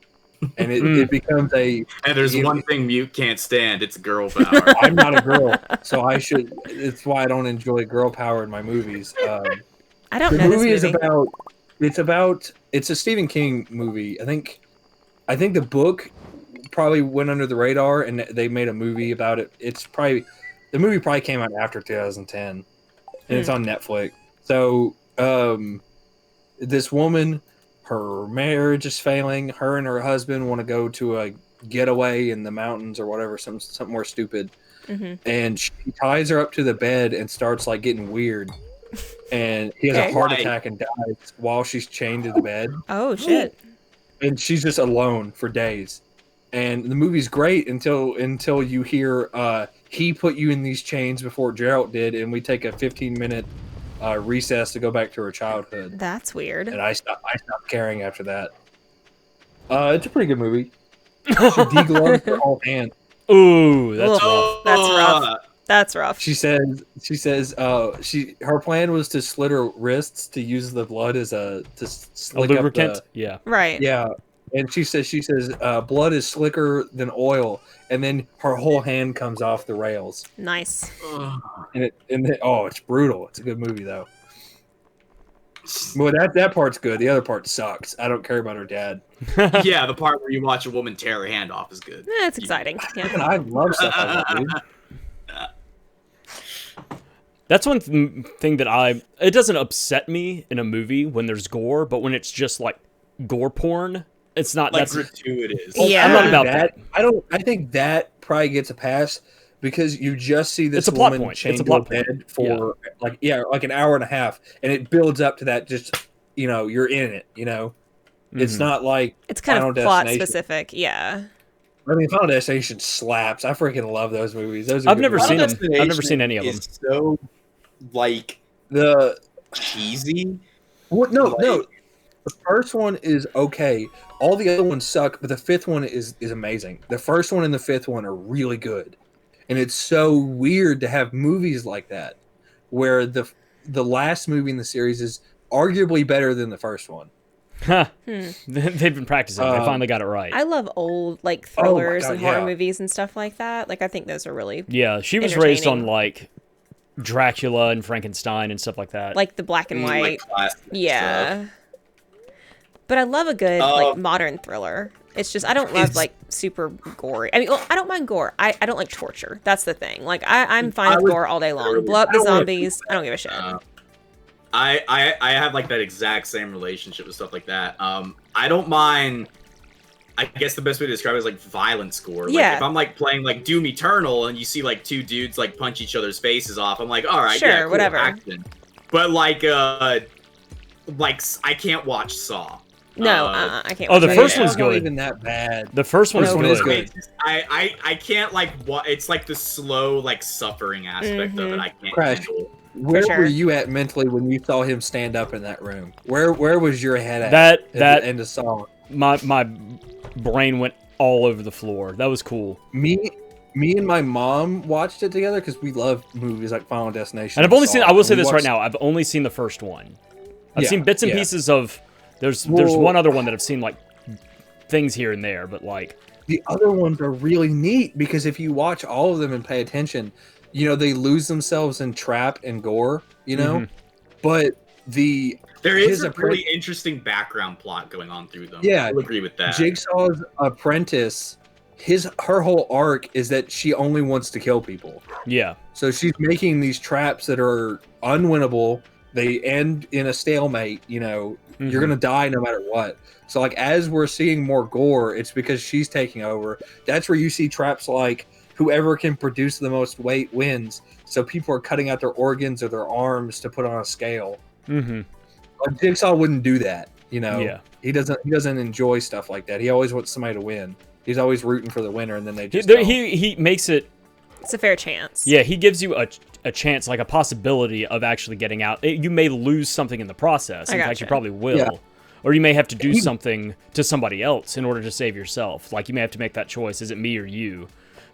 and it becomes a.
And there's one thing Mute can't stand: it's girl power.
I'm not a girl, so I should. It's why I don't enjoy girl power in my movies.
I don't know.
The movie is about. It's a Stephen King movie. I think the book probably went under the radar, and they made a movie about it. The movie probably came out after 2010, and it's on Netflix. So, this woman, her marriage is failing. Her and her husband want to go to a getaway in the mountains or whatever, something more stupid. And she ties her up to the bed and starts like getting weird. And he has a heart attack and dies while she's chained to the bed.
Oh shit!
And she's just alone for days. And the movie's great until you hear he put you in these chains before Gerald did, and we take a 15-minute recess to go back to her childhood.
That's weird.
And I stopped caring after that. It's a pretty good movie. She degloved her whole hand.
Ooh, that's rough.
That's rough. That's rough.
She says her plan was to slit her wrists to use the blood as a
lubricant. Yeah.
Right.
Yeah. And she says blood is slicker than oil, and then her whole hand comes off the rails.
Nice.
And it's brutal. It's a good movie though. Well, that part's good. The other part sucks. I don't care about her dad.
Yeah, the part where you watch a woman tear her hand off is good.
It's exciting. Yeah.
And I love stuff like that, dude.
That's one thing that it doesn't upset me in a movie when there's gore, but when it's just like gore porn, it's not
like gratuitous.
Yeah,
I'm not about that.
I think that probably gets a pass because you just see this woman chained to a bed for like an hour and a half, and it builds up to that. Just you're in it. It's not like
it's kind of plot specific. Yeah.
I mean, Final Destination slaps. I freaking love those movies.
I've never seen them. I've never seen any of them.
It's so like cheesy.
What? No. The first one is okay. All the other ones suck, but the fifth one is amazing. The first one and the fifth one are really good, and it's so weird to have movies like that, where the last movie in the series is arguably better than the first one.
They've been practicing. They finally got it right.
I love old like thrillers and horror movies and stuff like that. Like I think those are really
she was raised on like Dracula and Frankenstein and stuff like that.
Like the black and white.
Like
stuff. But I love a good like modern thriller. It's just I don't love like super gory. I mean, I don't mind gore. I don't like torture. That's the thing. Like I'm fine with gore all day long. Blow up the zombies. I don't give a shit.
I have like that exact same relationship with stuff like that. I don't mind. I guess the best way to describe it is like violence gore. Like, if I'm like playing like Doom Eternal and you see like two dudes like punch each other's faces off, I'm like, all right,
sure,
cool,
whatever.
Action. But like I can't watch Saw.
No, I can't.
Oh, the first one's good.
Not even that bad.
The first one's good.
I can't like what it's like the slow like suffering aspect of it. I can't handle.
Where were you at mentally when you saw him stand up in that room? Where was your head at?
That
the end of Saw.
My brain went all over the floor. That was cool.
Me and my mom watched it together because we love movies like Final Destination.
And I've only seen. I will say this right now. I've only seen the first one. I've seen bits and pieces of. There's one other one that I've seen like things here and there, but like
the other ones are really neat because if you watch all of them and pay attention, they lose themselves in trap and gore, but the
There is a really interesting background plot going on through them.
Yeah,
I'll agree with that.
Jigsaw's apprentice, her whole arc is that she only wants to kill people.
Yeah.
So she's making these traps that are unwinnable. They end in a stalemate. You know, you're gonna die no matter what. So like as we're seeing more gore, it's because she's taking over. That's where you see traps like whoever can produce the most weight wins. So people are cutting out their organs or their arms to put on a scale.
Mm-hmm.
Like Jigsaw wouldn't do that. You know,
Yeah.
He doesn't enjoy stuff like that. He always wants somebody to win. He's always rooting for the winner, and then they just
he makes it.
It's a fair chance.
Yeah, he gives you a chance, like a possibility of actually getting out. You may lose something in the process. In fact, you probably will. Yeah. Or you may have to do something to somebody else in order to save yourself. Like, you may have to make that choice. Is it me or you?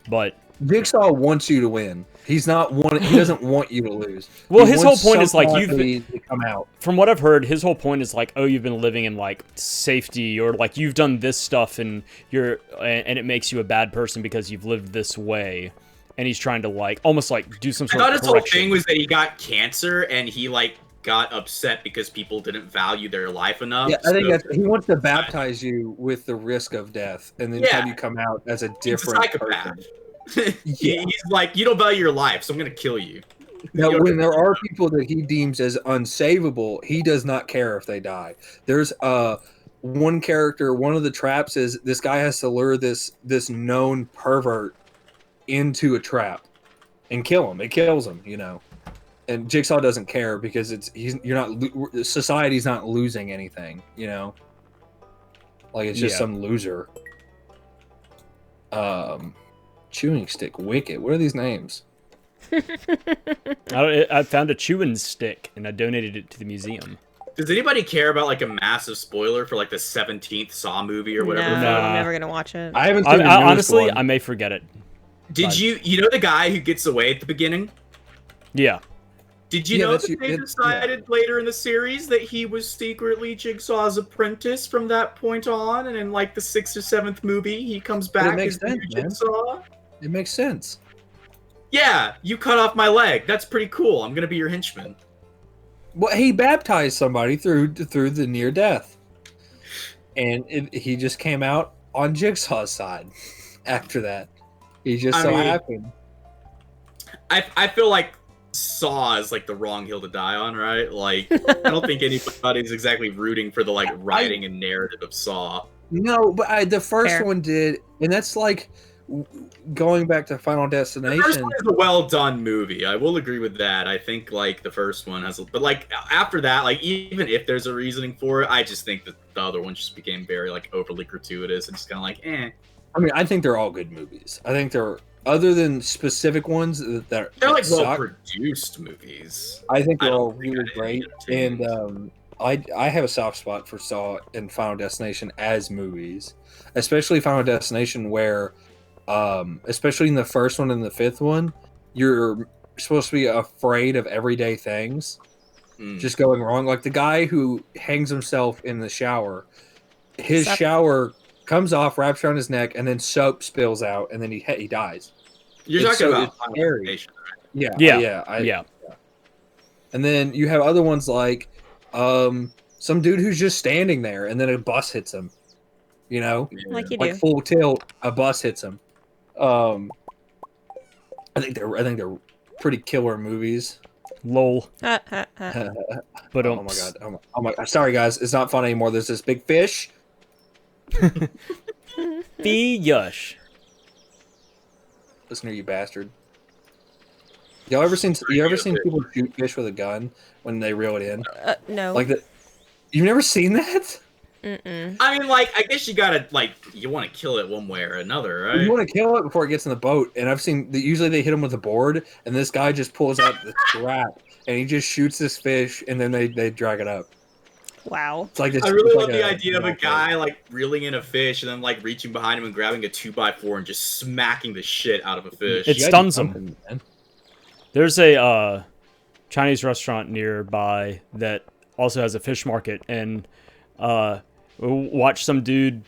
But
Jigsaw wants you to win. He doesn't want you to lose.
Well, his whole point is like to
come out.
From what I've heard, his whole point is like, oh, you've been living in like safety, or like you've done this stuff and it makes you a bad person because you've lived this way. And he's trying to like almost like do some sort of correction.
I thought his whole thing was that he got cancer and he like got upset because people didn't value their life enough.
Yeah, I think he wants to baptize you with the risk of death and then have you come out as a different person.
He's like, you don't value your life, so I'm gonna kill you.
Now, when there are people that he deems as unsavable, he does not care if they die. There's one character, one of the traps is this guy has to lure this known pervert into a trap and kill him. It kills him, you know. And Jigsaw doesn't care because society's not losing anything, you know. Like it's just some loser. Chewing stick, wicked. What are these names?
I found a chewing stick and I donated it to the museum.
Does anybody care about like a massive spoiler for like the 17th Saw movie or whatever?
No, I'm never gonna watch it.
I haven't seen the
honestly,
one.
I may forget it.
Did you know the guy who gets away at the beginning?
Yeah.
Did you know that they decided later in the series that he was secretly Jigsaw's apprentice from that point on, and in like the 6th or 7th movie, he comes back as the new Jigsaw?
It makes sense.
Yeah, you cut off my leg. That's pretty cool. I'm gonna be your henchman.
Well, he baptized somebody through the near death, and he just came out on Jigsaw's side after that. He just so happened.
I feel like Saw is like the wrong hill to die on, right? Like, I don't think anybody's exactly rooting for the like writing and narrative of Saw.
No, but the first one did, and that's like going back to Final Destination.
The first one is a well done movie. I will agree with that. I think like the first one has, but like after that, like even if there's a reasoning for it, I just think that the other one just became very like overly gratuitous and just kind of like, eh.
I mean, I think they're all good movies. I think they're, other than specific ones that
they're like well produced movies.
I think they're all really great, and I have a soft spot for Saw and Final Destination as movies, especially Final Destination, where, especially in the first one and the 5th one, you're supposed to be afraid of everyday things just going wrong. Like the guy who hangs himself in the shower, his shower comes off, wraps around his neck, and then soap spills out, and then he dies.
You're talking about Final Destination,
right?
Yeah.
And then you have other ones like some dude who's just standing there, and then a bus hits him. You know,
like you do,
like full tilt, a bus hits him. I think they're pretty killer movies.
Lol.
But oh my god! Oh my! Sorry guys, it's not fun anymore. There's this big fish.
Yush.
Listen to you, bastard. You ever seen people shoot fish with a gun when they reel it in?
No.
Like that. You've never seen that?
Mm-mm.
I mean, like, I guess you gotta you want to kill it one way or another, right?
You want to kill it before it gets in the boat. And I've seen that usually they hit him with a board, and this guy just pulls out the trap and he just shoots this fish, and then they drag it up.
Wow.
It's like this,
I really love the idea of a guy like reeling in a fish and then like reaching behind him and grabbing a 2x4 and just smacking the shit out of a fish.
It stuns him. There's a Chinese restaurant nearby that also has a fish market, and watch some dude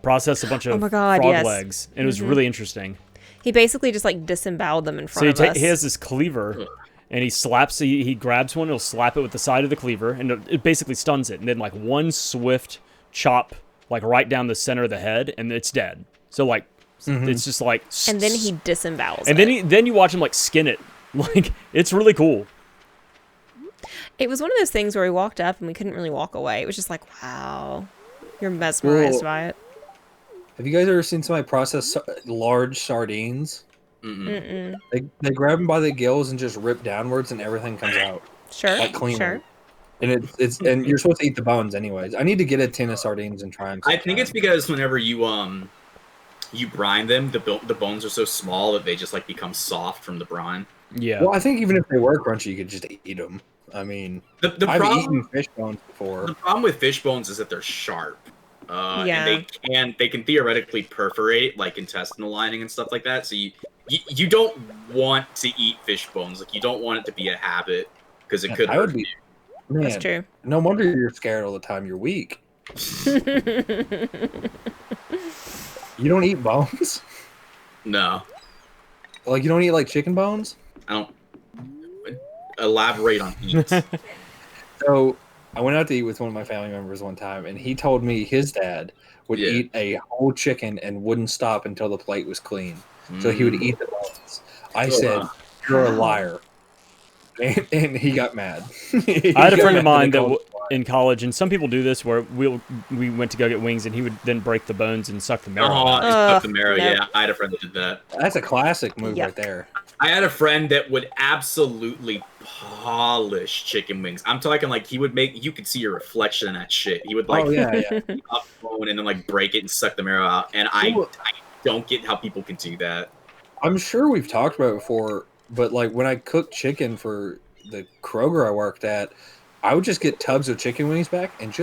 process a bunch of frog legs, and it was really interesting.
He basically just like disemboweled them in front of us.
He has this cleaver, and he grabs one, he'll slap it with the side of the cleaver, and it basically stuns it. And then like one swift chop, like right down the center of the head, and it's dead. So like, it's just like.
And then he disembowels.
And then you watch him like skin it. Like it's really cool.
It was one of those things where we walked up and we couldn't really walk away. It was just like, wow, you're mesmerized by it.
Have you guys ever seen somebody process large sardines?
Mm-mm.
They grab them by the gills and just rip downwards, and everything comes out.
Sure,
like clean.
sure.
And and you're supposed to eat the bones anyways. I need to get a tin of sardines and try them.
I think it's because whenever you brine them, the bones are so small that they just like become soft from the brine.
Yeah.
Well, I think even if they were crunchy, you could just eat them. I mean, I've eaten fish bones before.
The problem with fish bones is that they're sharp.
Yeah.
And they can theoretically perforate like intestinal lining and stuff like that. So you don't want to eat fish bones. Like you don't want it to be a habit because it could hurt you.
Man,
That's true.
No wonder you're scared all the time. You're weak. You don't eat bones?
No.
Like you don't eat like chicken bones?
I don't. Elaborate on eat.
So I went out to eat with one of my family members one time, and he told me his dad would eat a whole chicken and wouldn't stop until the plate was clean. So he would eat the bones. I said, "You're a liar," and he got mad.
I had a friend of mine that in college, and some people do this, where we went to go get wings, and he would then break the bones and suck the marrow.
Suck the marrow. Nope. Yeah, I had a friend that did that.
That's a classic move right there.
I had a friend that would absolutely polish chicken wings. I'm talking like he would make, you could see your reflection in that shit. He would like up bone and then like break it and suck the marrow out. And I don't get how people can do that.
I'm sure we've talked about it before, but like when I cooked chicken for the Kroger I worked at, I would just get tubs of chicken wings back and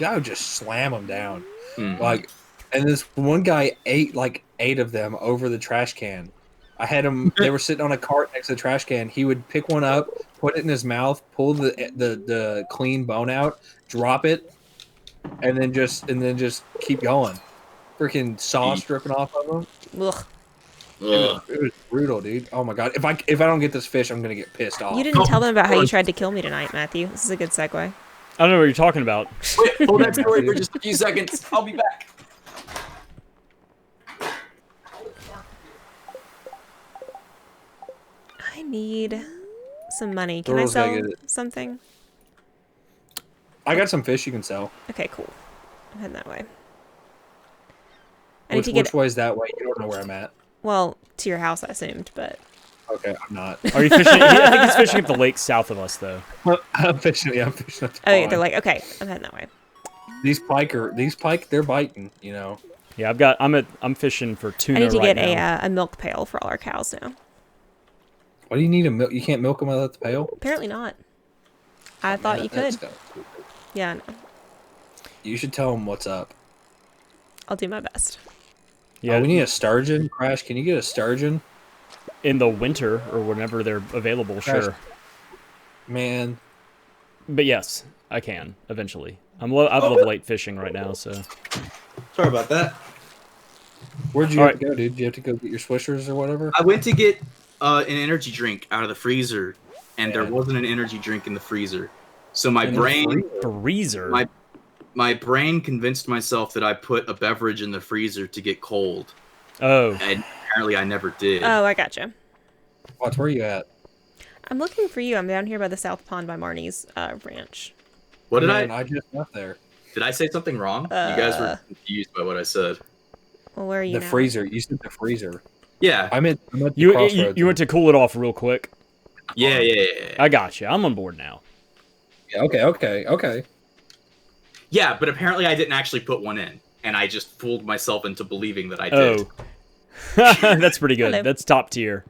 I would just slam them down. Like, and this one guy ate like 8 of them over the trash can. I had him. They were sitting on a cart next to the trash can. He would pick one up, put it in his mouth, pull the clean bone out, drop it, and then just keep going. Freaking sauce dripping off of him.
Ugh.
It was brutal, dude. Oh my god! If I don't get this fish, I'm gonna get pissed off.
You didn't tell them about how you tried to kill me tonight, Matthew. This is a good segue.
I don't know what you're talking about.
Wait, hold that story for just a few seconds. I'll be back.
I need some money. Can I sell something?
I got some fish you can sell.
Okay, cool. I'm heading that way.
Which way is that way? You don't know where I'm at.
Well, to your house, I assumed, but...
Okay, I'm not.
Are you fishing? I think he's fishing at the lake south of us, though.
I'm fishing at the
Oh, they're like, okay, I'm heading that way.
These pike, they're biting, you know.
Yeah, I'm fishing for tuna.
I need to
right
get
now.
a milk pail for all our cows now.
Why do you need a milk? You can't milk them without the pail?
Apparently not. I thought you could. Yeah, I know.
You should tell them what's up.
I'll do my best.
Yeah,
we need a sturgeon. Crash, can you get a sturgeon?
In the winter or whenever they're available,
Crash.
sure.
Man.
But yes, I can eventually. I'm level late fishing right now, so.
Sorry about that.
Where'd you have to go, dude? Did you have to go get your Swishers or whatever?
I went to get an energy drink out of the freezer, and there wasn't an energy drink in the freezer. So my brain...
Freezer?
My brain convinced myself that I put a beverage in the freezer to get cold.
Oh.
And apparently I never did.
Oh, I gotcha.
What? Where are you at?
I'm looking for you. I'm down here by the South Pond by Marnie's ranch.
What did
I just left there.
Did I say something wrong? You guys were confused by what I said.
Well, where are you now?
Freezer. You said the freezer.
Yeah.
I'm at
you went to cool it off real quick.
Yeah.
I got you. I'm on board now.
Yeah, okay.
Yeah, but apparently I didn't actually put one in, and I just fooled myself into believing that I did.
Oh. That's pretty good.
Hello.
That's top tier.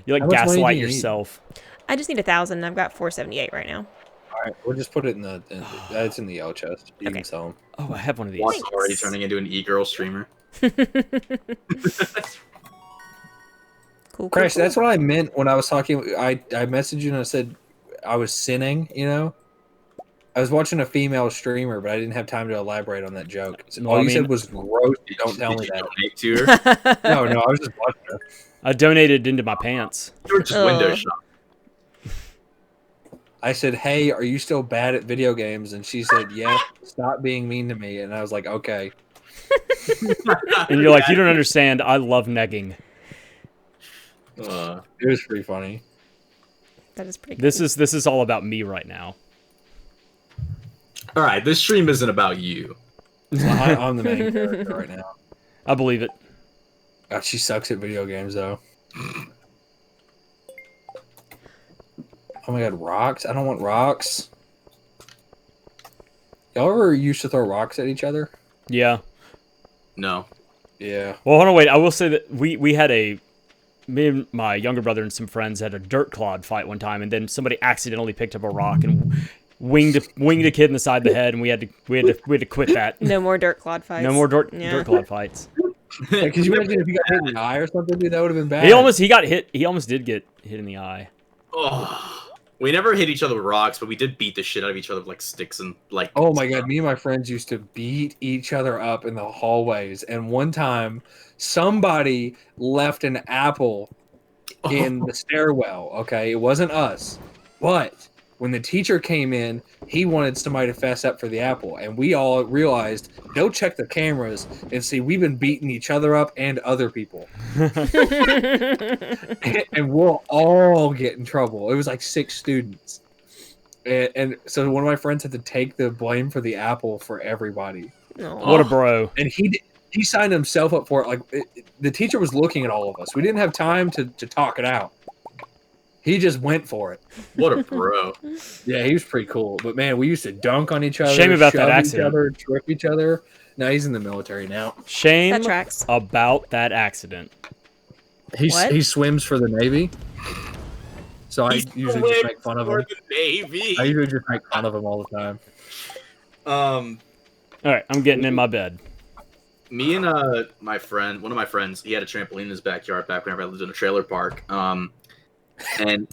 You like gaslight yourself.
I just need 1,000. I've got 478 right now.
All right, we'll just put it in the. It's in the yellow chest. You can sell them.
Oh, I have one of these.
Thanks. Already turning into an e-girl streamer.
Cool.
Crash, that's what I meant when I was talking. I messaged you and I said I was sinning. You know, I was watching a female streamer, but I didn't have time to elaborate on that joke. All you said was gross. Don't tell me that.
Donate to her?
No, I was just watching her.
I donated into my pants.
You were just window shop.
I said, "Hey, are you still bad at video games?" And she said, "Yes. Stop being mean to me." And I was like, "Okay."
And you're like, you don't understand. I love negging.
It was pretty funny.
That is pretty good.
This is all about me right now.
All right, this stream isn't about you.
Well, I'm the main character right now.
I believe it.
God, she sucks at video games, though. Oh my god, rocks? I don't want rocks. Y'all ever used to throw rocks at each other?
Yeah.
No.
Yeah.
Well, hold on, wait. I will say that we had me and my younger brother and some friends had a dirt clod fight one time, and then somebody accidentally picked up a rock and winged a kid in the side of the head, and we had to quit that.
No more dirt clod fights.
No more dirt clod fights.
Because you imagine if you got hit in the eye or something, dude, that would have been bad.
He got hit. He almost did get hit in the eye.
Oh. We never hit each other with rocks, but we did beat the shit out of each other with like sticks and like.
Oh my god, me and my friends used to beat each other up in the hallways. And one time, somebody left an apple in the stairwell. Okay, it wasn't us, but when the teacher came in, he wanted somebody to fess up for the apple, and we all realized, go check the cameras and see we've been beating each other up and other people. And we'll all get in trouble. It was like 6 students. And so one of my friends had to take the blame for the apple for everybody.
What a bro.
And he signed himself up for it. Like the teacher was looking at all of us. We didn't have time to talk it out. He just went for it.
What a bro.
Yeah, he was pretty cool. But man, we used to dunk on each other.
Shame about that
shove
accident.
Each other, trip each other. Now he's in the military now.
Shame
That tracks.
about that accident.
He swims for the Navy. So I usually just make fun of him.
The Navy.
I usually just make fun of him all the time.
All right, I'm getting in my bed.
Me and my friend, one of my friends, he had a trampoline in his backyard back whenever I lived in a trailer park. And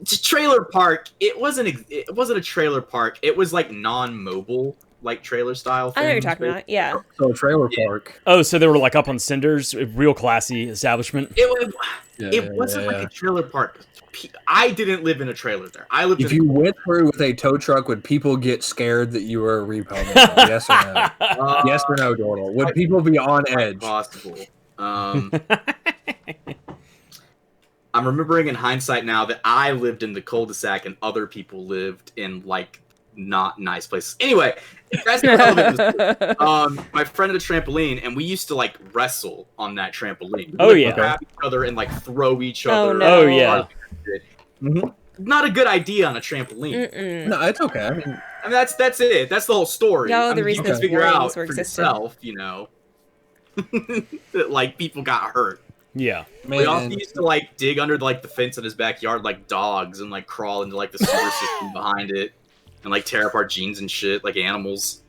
trailer park, it wasn't a trailer park. It was like non-mobile, like trailer style.
I know what you're talking about. Yeah.
So trailer park.
Oh, so they were like up on cinders, a real classy establishment.
It wasn't like a trailer park. I didn't live in a trailer there. I lived.
If you went through with a tow truck, would people get scared that you were a repo man? Yes or no? Yes or no, Dordle? Would people be on edge?
Possible. I'm remembering in hindsight now that I lived in the cul-de-sac and other people lived in like not nice places. Anyway, that's irrelevant. My friend had a trampoline, and we used to like wrestle on that trampoline.
Oh yeah,
grab each other and like throw each other.
Oh no.
Oh yeah.
Not a good idea on a trampoline.
No, it's okay. I mean,
that's it. That's the whole story.
No, the
you
reason
can
those
figure
warnings
out
were
for
existed.
yourself, you know, that like people got hurt.
Yeah.
man,
We also used to like dig under like the fence in his backyard like dogs and like crawl into like the sewer system behind it and like tear apart jeans and shit like animals.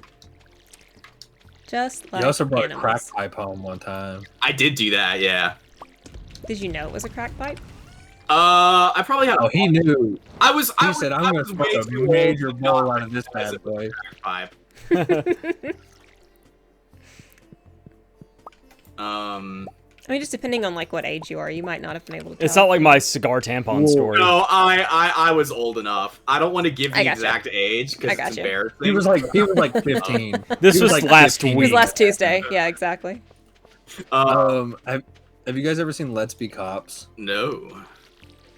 Just like
you also brought
animals.
a crack pipe home one time.
I did do that, yeah.
Did you know it was a crack pipe?
I probably had.
Oh, he knew.
He
said, "I'm gonna smoke a major bowl out of this bad boy."
Pipe.
I mean, just depending on like what age you are, you might not have been able to.
It's
tell.
not like my cigar tampon story.
No, I was old enough. I don't want to give
I
the
gotcha.
exact age because it's
gotcha.
embarrassing.
He was like 15.
This
He
was
like
last
15.
It was
week.
last Tuesday. Yeah, exactly.
Have you guys ever seen Let's Be Cops?
No.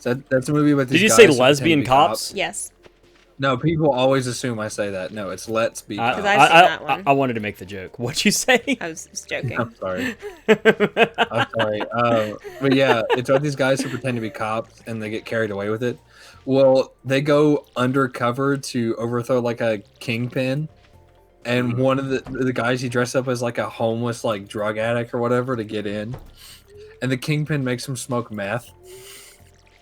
That's a movie about these
Did you
guys
say
who pretend to
lesbian
be
cops?
Yes,
No, people always assume I say that. No, it's Let's Be Cops.
I've seen that one.
I wanted to make the joke. What'd you say?
I was just joking.
I'm sorry. I'm sorry. But yeah, it's about these guys who pretend to be cops and they get carried away with it. Well, they go undercover to overthrow like a kingpin, and one of the guys, he dressed up as like a homeless like drug addict or whatever to get in, and the kingpin makes him smoke meth.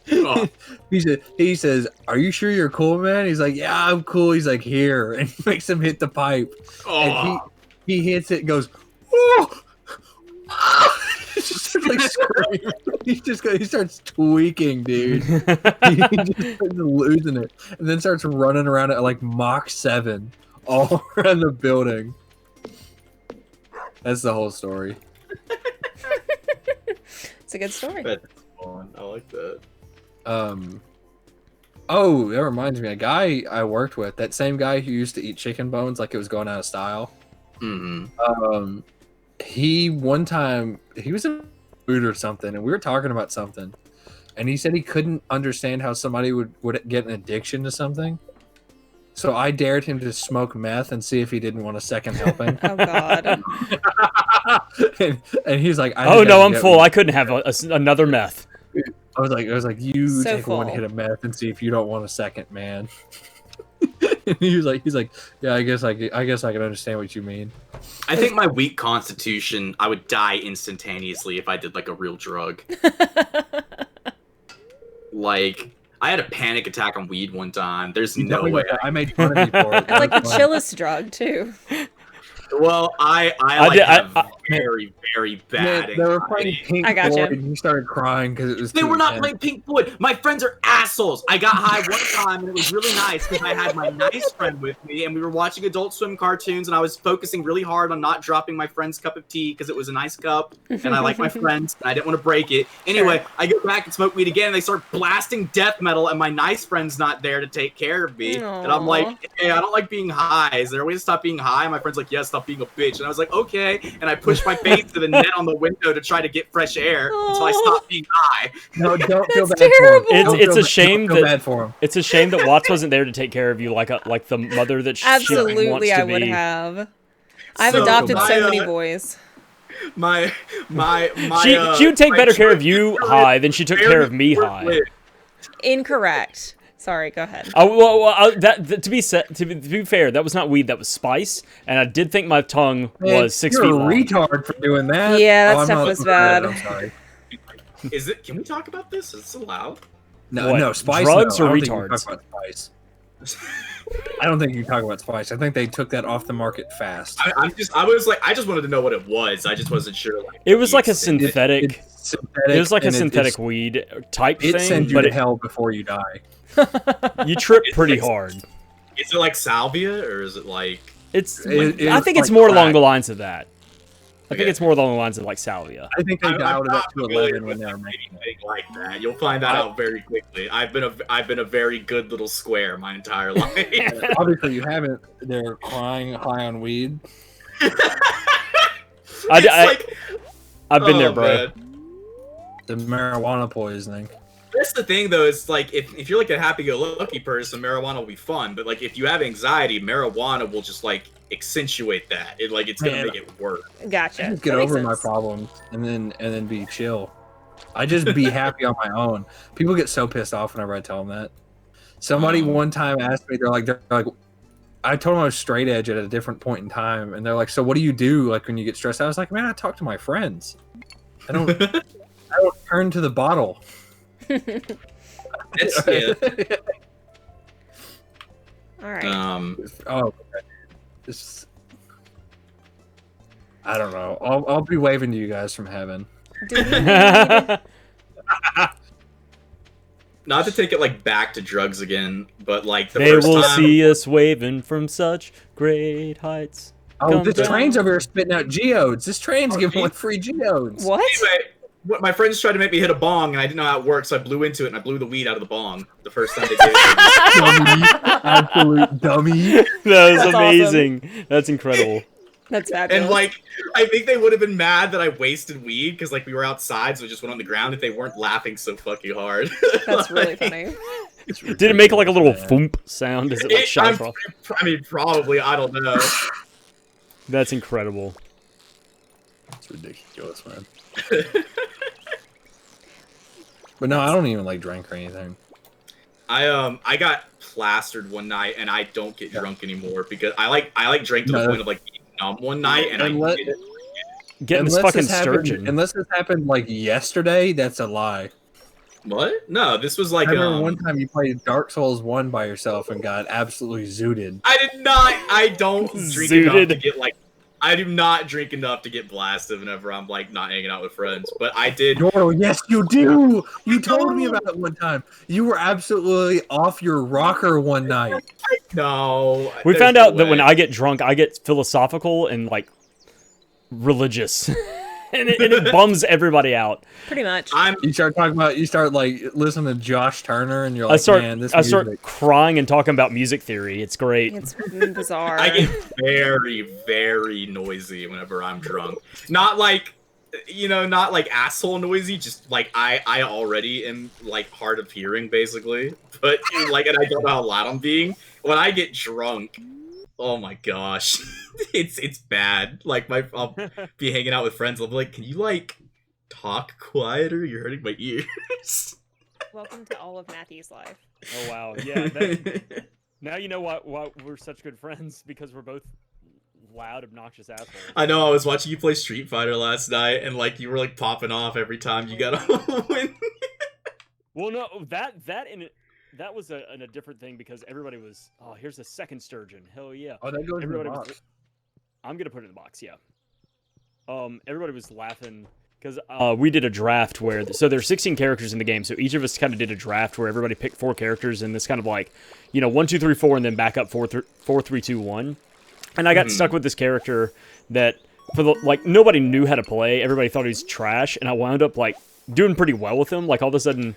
Oh.
He says, "Are you sure you're cool, man?" He's like, "Yeah, I'm cool." He's like, "Here," and he makes him hit the pipe. And he hits it and goes, "Oh!" He's just like screaming. He starts tweaking, dude. He just starts losing it, and then starts running around at like Mach 7 all around the building. That's the whole story.
It's a good story.
That's fun. I like that.
Oh, that reminds me. A guy I worked with, that same guy who used to eat chicken bones like it was going out of style.
Mm-hmm.
He one time he was in food or something, and we were talking about something, and he said he couldn't understand how somebody would get an addiction to something. So I dared him to smoke meth and see if he didn't want a second helping.
Oh God.
and he's like,
"Oh no, I'm full. I couldn't have another meth."
I was like, you
So
take
full.
one hit of meth and see if you don't want a second, man. And he's like, yeah, I guess I can understand what you mean.
I think my weak constitution, I would die instantaneously if I did like a real drug. Like, I had a panic attack on weed one time. There's no way.
I made fun of you for it.
It's like the chillest drug too.
Well, I have very, very bad
They were playing
anxiety.
Pink
I gotcha.
Floyd and you started crying because it was
They
too
were not
intense.
playing Pink Floyd. My friends are assholes. I got high one time and it was really nice because I had my nice friend with me and we were watching Adult Swim cartoons and I was focusing really hard on not dropping my friend's cup of tea because it was a nice cup and I like my friends and I didn't want to break it. Anyway, I go back and smoke weed again and they start blasting death metal and my nice friend's not there to take care of me. And I'm like, hey, I don't like being high. Is there a way to stop being high? And my friend's like, yeah, stop being a bitch. And I was like, okay. And I pushed my face to the net on the window to try to get fresh air until I stopped being high.
No, don't feel
That's
bad
terrible.
for him.
It's a shame
don't feel
that
bad for him.
it's a shame that Watts wasn't there to take care of you like the mother that she wants
Absolutely,
to
I would
be.
have. I've
So
adopted
my,
so many boys.
My
She would take
my
better care of you
trip
high than she took care of me
very
high.
lit.
Incorrect. Sorry, go ahead.
To be fair, that was not weed. That was spice, and I did think my tongue
Man,
was 6
you're
feet
a
long.
retard for doing that.
Yeah, that
I'm
stuff
not
was
looking at it,
bad.
I'm sorry.
Is it? Can we talk about this? Is this allowed?
No,
What,
no, spice.
drugs
no.
or
I don't think you
retards?
talk about spice. I don't think you talk about spice. I think they took that off the market fast.
I just wanted to know what it was. I just wasn't sure. Like,
It was like a
use it.
synthetic.
It's synthetic.
It was like a
and
synthetic weed type
It
thing,
sends you
but
to hell before you die.
you trip
It's
pretty
like-
hard.
Is it like salvia or is it like?
I
it's
think it's
like
more
crack.
along the lines of that. I think
Okay.
it's more along the lines of like salvia.
I think they
I'm
dialed it
not
up to
familiar
11 when
with
they were making it.
anything like that. You'll find that out very quickly. I've been a very good little square my entire life.
Obviously, you haven't. They're crying high on weed.
I've been
oh,
there, bro.
man.
The marijuana poisoning.
That's the thing, though. It's like if you're like a happy-go-lucky person, marijuana will be fun. But like if you have anxiety, marijuana will just like accentuate that. It's gonna
Man.
make it worse.
Gotcha.
I just get
That makes
over my
sense.
problems and then be chill. I just be happy on my own. People get so pissed off whenever I tell them that. Somebody one time asked me, they're like, I told them I was straight edge at a different point in time, and they're like, so what do you do like when you get stressed out? I was like, man, I talk to my friends. I don't turn to the bottle.
That's it.
All right.
Oh, it's, I don't know. I'll be waving to you guys from heaven.
Do we need...
Not to take it like back to drugs again, but like the
They
first
will
time.
see us waving from such great heights.
Oh,
Come
this
down.
train's over here spitting out geodes. This train's giving
geez.
away free geodes.
What?
Anyway, my friends tried to make me hit a bong, and I didn't know how it worked, so I blew into it, and I blew the weed out of the bong the first time they did it.
Dummy. Absolute dummy.
That was
That's awesome.
amazing. That's incredible.
That's fabulous.
And like, I think they would have been mad that I wasted weed because like we were outside, so it just went on the ground if they weren't laughing so fucking hard.
That's really
Like,
funny.
Did it make like a little thump sound as it like shot across?
I mean, probably. I don't know.
That's incredible.
It's ridiculous, man. But no, I don't even like drink or anything.
I got plastered one night, and I don't get drunk anymore because I drank to the
No.
point of like being numb one night, and
Unless-
I didn't.
Getting this
Unless
fucking
this happened-
sturgeon.
Unless this happened like yesterday, that's a lie.
What? No, this was like
I remember one time you played Dark Souls 1 by yourself and got absolutely zooted.
I did not. I don't drink enough to
Zooted.
get like. I do not drink enough to get blasted whenever I'm like not hanging out with friends. But I did.
Dordle, yes, you do. You told me about it one time. You were absolutely off your rocker one night.
No.
We
there's
found
no
out that when
way.
I get drunk, I get philosophical and like religious. and it bums everybody out.
Pretty much.
You start like listening to Josh Turner, and you're like, man, this music.
I start crying and talking about music theory. It's great.
It's bizarre.
I get very, very noisy whenever I'm drunk. Not like, not like asshole noisy, just like I already am like hard of hearing basically. But like, and I don't know how loud I'm being. When I get drunk, oh my gosh, it's bad. Like I'll be hanging out with friends. I'll be like, can you like talk quieter? You're hurting my ears.
Welcome to all of Matthew's life.
Oh wow, yeah. Now you know why we're such good friends, because we're both loud, obnoxious assholes.
I know. I was watching you play Street Fighter last night, and like you were like popping off every time you got a win.
Well, no, that was a different thing, because everybody was, oh, here's the second sturgeon. Hell yeah.
Oh, that goes
everybody
in the box.
I'm gonna put it in the box, yeah. Everybody was laughing because we did a draft so there's 16 characters in the game, so each of us kind of did a draft where everybody picked 4 characters, and this kind of like, 1, 2, 3, 4, and then back up 4, 3, 2, 1. And I got stuck with this character that nobody knew how to play. Everybody thought he was trash, and I wound up like doing pretty well with him. Like all of a sudden,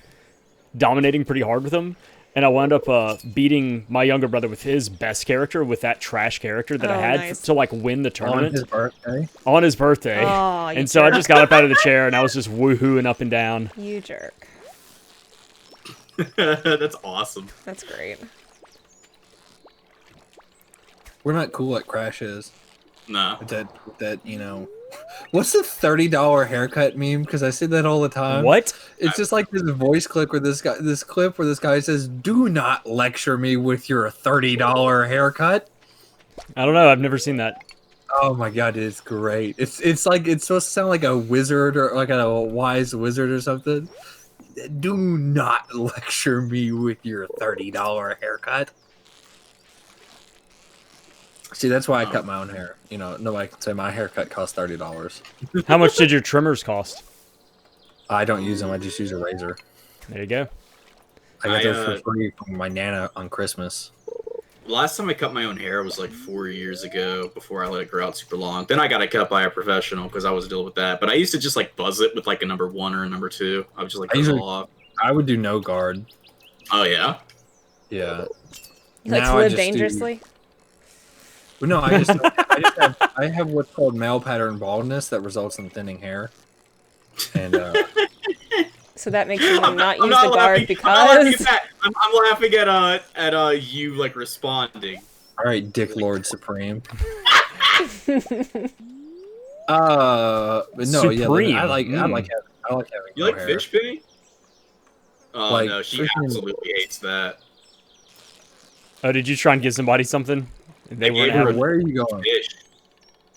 dominating pretty hard with him, and I wound up beating my younger brother with his best character, with that trash character that I had to like win the tournament on his birthday.
Oh,
and so I just got up out of the chair and I was just woohooing up and down.
You jerk.
That's awesome.
That's great.
We're not cool like Crash is.
No.
That what's the $30 haircut meme? Because I say that all the time.
What?
It's just like this voice clip where this guy says, "Do not lecture me with your $30 haircut."
I don't know. I've never seen that.
Oh my god, it's great. It's like it's supposed to sound like a wizard or like a wise wizard or something. Do not lecture me with your $30 haircut. See, that's why I cut my own hair. Nobody can say my haircut cost $30.
How much did your trimmers cost?
I don't use them. I just use a razor.
There you go.
I got those for free from my Nana on Christmas.
Last time I cut my own hair was like 4 years ago, before I let it grow out super long. Then I got it cut by a professional because I was dealing with that. But I used to just like buzz it with like a number 1 or a number 2. I would just like cut it all off.
I would do no guard.
Oh yeah?
Yeah.
You like to live dangerously?
No, I have what's called male pattern baldness that results in thinning hair. And
so that makes you not use the guard because
I'm laughing at you like responding.
All right, Dick Lord Supreme. But no,
Supreme.
yeah, I like having
You like fish, Penny? Oh like, no, she absolutely hates that.
Oh, did you try and give somebody something?
They weren't having. Where are you going?
Fish.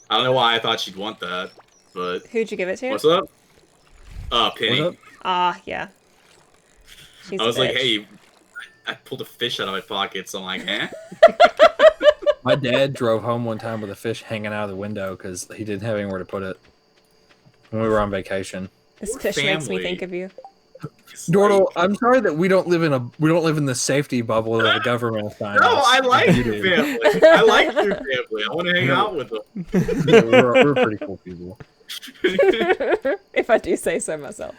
I don't know why I thought she'd want that, but
who'd you give it to?
What's up? Penny.
Yeah.
I was like, hey, I pulled a fish out of my pocket, so I'm like, eh?
My dad drove home one time with a fish hanging out of the window because he didn't have anywhere to put it when we were on vacation.
This fish makes me think of you.
Dordle, I'm sorry that we don't live in the safety bubble that the government assigns.
No, I like your family. I like your family. I want to hang out with them.
Yeah, we're pretty cool people.
If I do say so myself.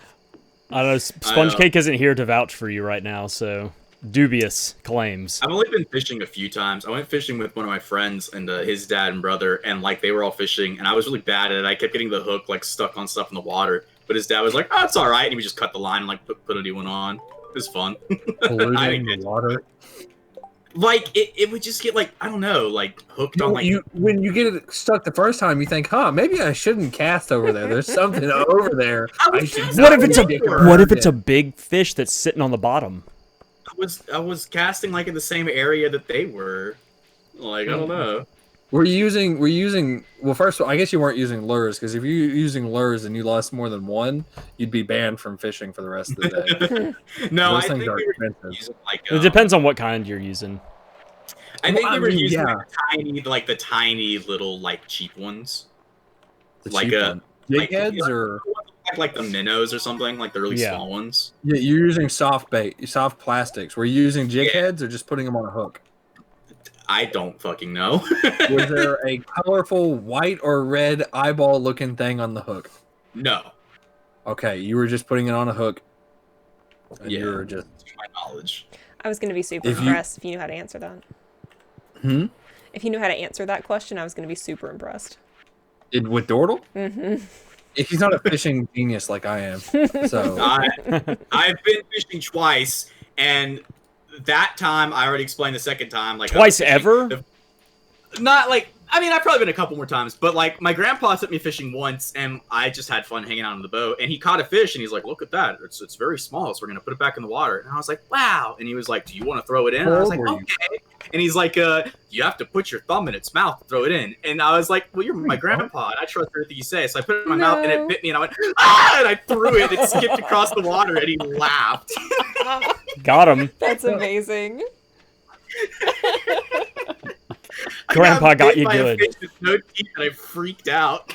I don't know. Sponge Cake isn't here to vouch for you right now, so dubious claims.
I've only been fishing a few times. I went fishing with one of my friends and his dad and brother, and like they were all fishing, and I was really bad at it. I kept getting the hook like stuck on stuff in the water. But his dad was like, "Oh, it's all right," and he would just cut the line and like put a new one on. It was fun.
Polluting the water.
Like it would just get like, I don't know, like hooked on like.
When you get it stuck the first time, you think, "Huh, maybe I shouldn't cast over there. There's something over there."
What if it's a big fish that's sitting on the bottom?
I was casting like in the same area that they were. Like I don't know.
We're using. Well, first of all, I guess you weren't using lures, because if you're using lures and you lost more than one, you'd be banned from fishing for the rest of the day.
No,
those
I
things
think
are
we were
expensive.
using like.
It depends on what kind you're using.
I think we were using the tiny little like cheap ones.
Jig heads or
like the minnows or something, like the really small ones.
Yeah, you're using soft plastics. Were you using jig heads or just putting them on a hook?
I don't fucking know.
Was there a colorful white or red eyeball looking thing on the hook?
No.
Okay, you were just putting it on a hook. And
Yeah.
you were just...
To my knowledge.
I was going to be super
If you-
impressed if you knew how to answer that.
Hmm?
If you knew how to answer that question, I was going to be super impressed.
With Dordle?
Mm-hmm.
He's not a fishing genius like I am. So
I've been fishing twice, and that time I already explained the second time. Like
Twice ever?
Not like, I mean, I've probably been a couple more times, but like my grandpa took me fishing once, and I just had fun hanging out on the boat. And he caught a fish, and he's like, "Look at that! It's very small, so we're gonna put it back in the water." And I was like, "Wow!" And he was like, "Do you want to throw it in?" And I was like, "Okay." And he's like, "You have to put your thumb in its mouth to throw it in." And I was like, "Well, you're my grandpa, and I trust everything you say." So I put it in my mouth, and it bit me, and I went, "Ah!" And I threw it. It skipped across the water, and he laughed.
Got him.
That's amazing.
Grandpa got you
bit by a
good.
fish with no teeth, and I freaked out.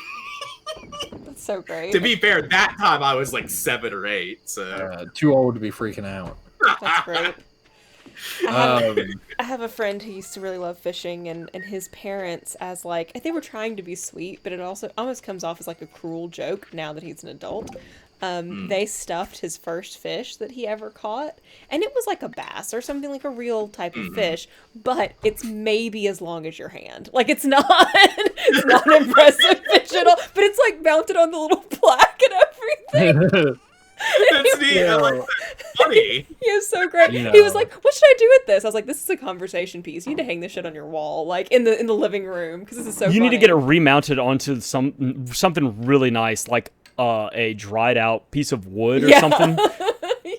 That's so great.
To be fair, that time I was like 7 or 8, so
too old to be freaking out.
That's great. I have a friend who used to really love fishing, and his parents, as like, they were trying to be sweet, but it also almost comes off as like a cruel joke now that he's an adult. They stuffed his first fish that he ever caught, and it was like a bass or something, like a real type of fish, but it's maybe as long as your hand. Like, it's not an impressive fish at all, but it's like mounted on the little plaque and everything.
That's neat. I like that. Funny.
He was so great.
You know.
He was like, "What should I do with this?" I was like, "This is a conversation piece. You need to hang this shit on your wall, like in the living room, because this is so."
You
funny.
need to get it remounted onto something really nice, like a dried out piece of wood or something.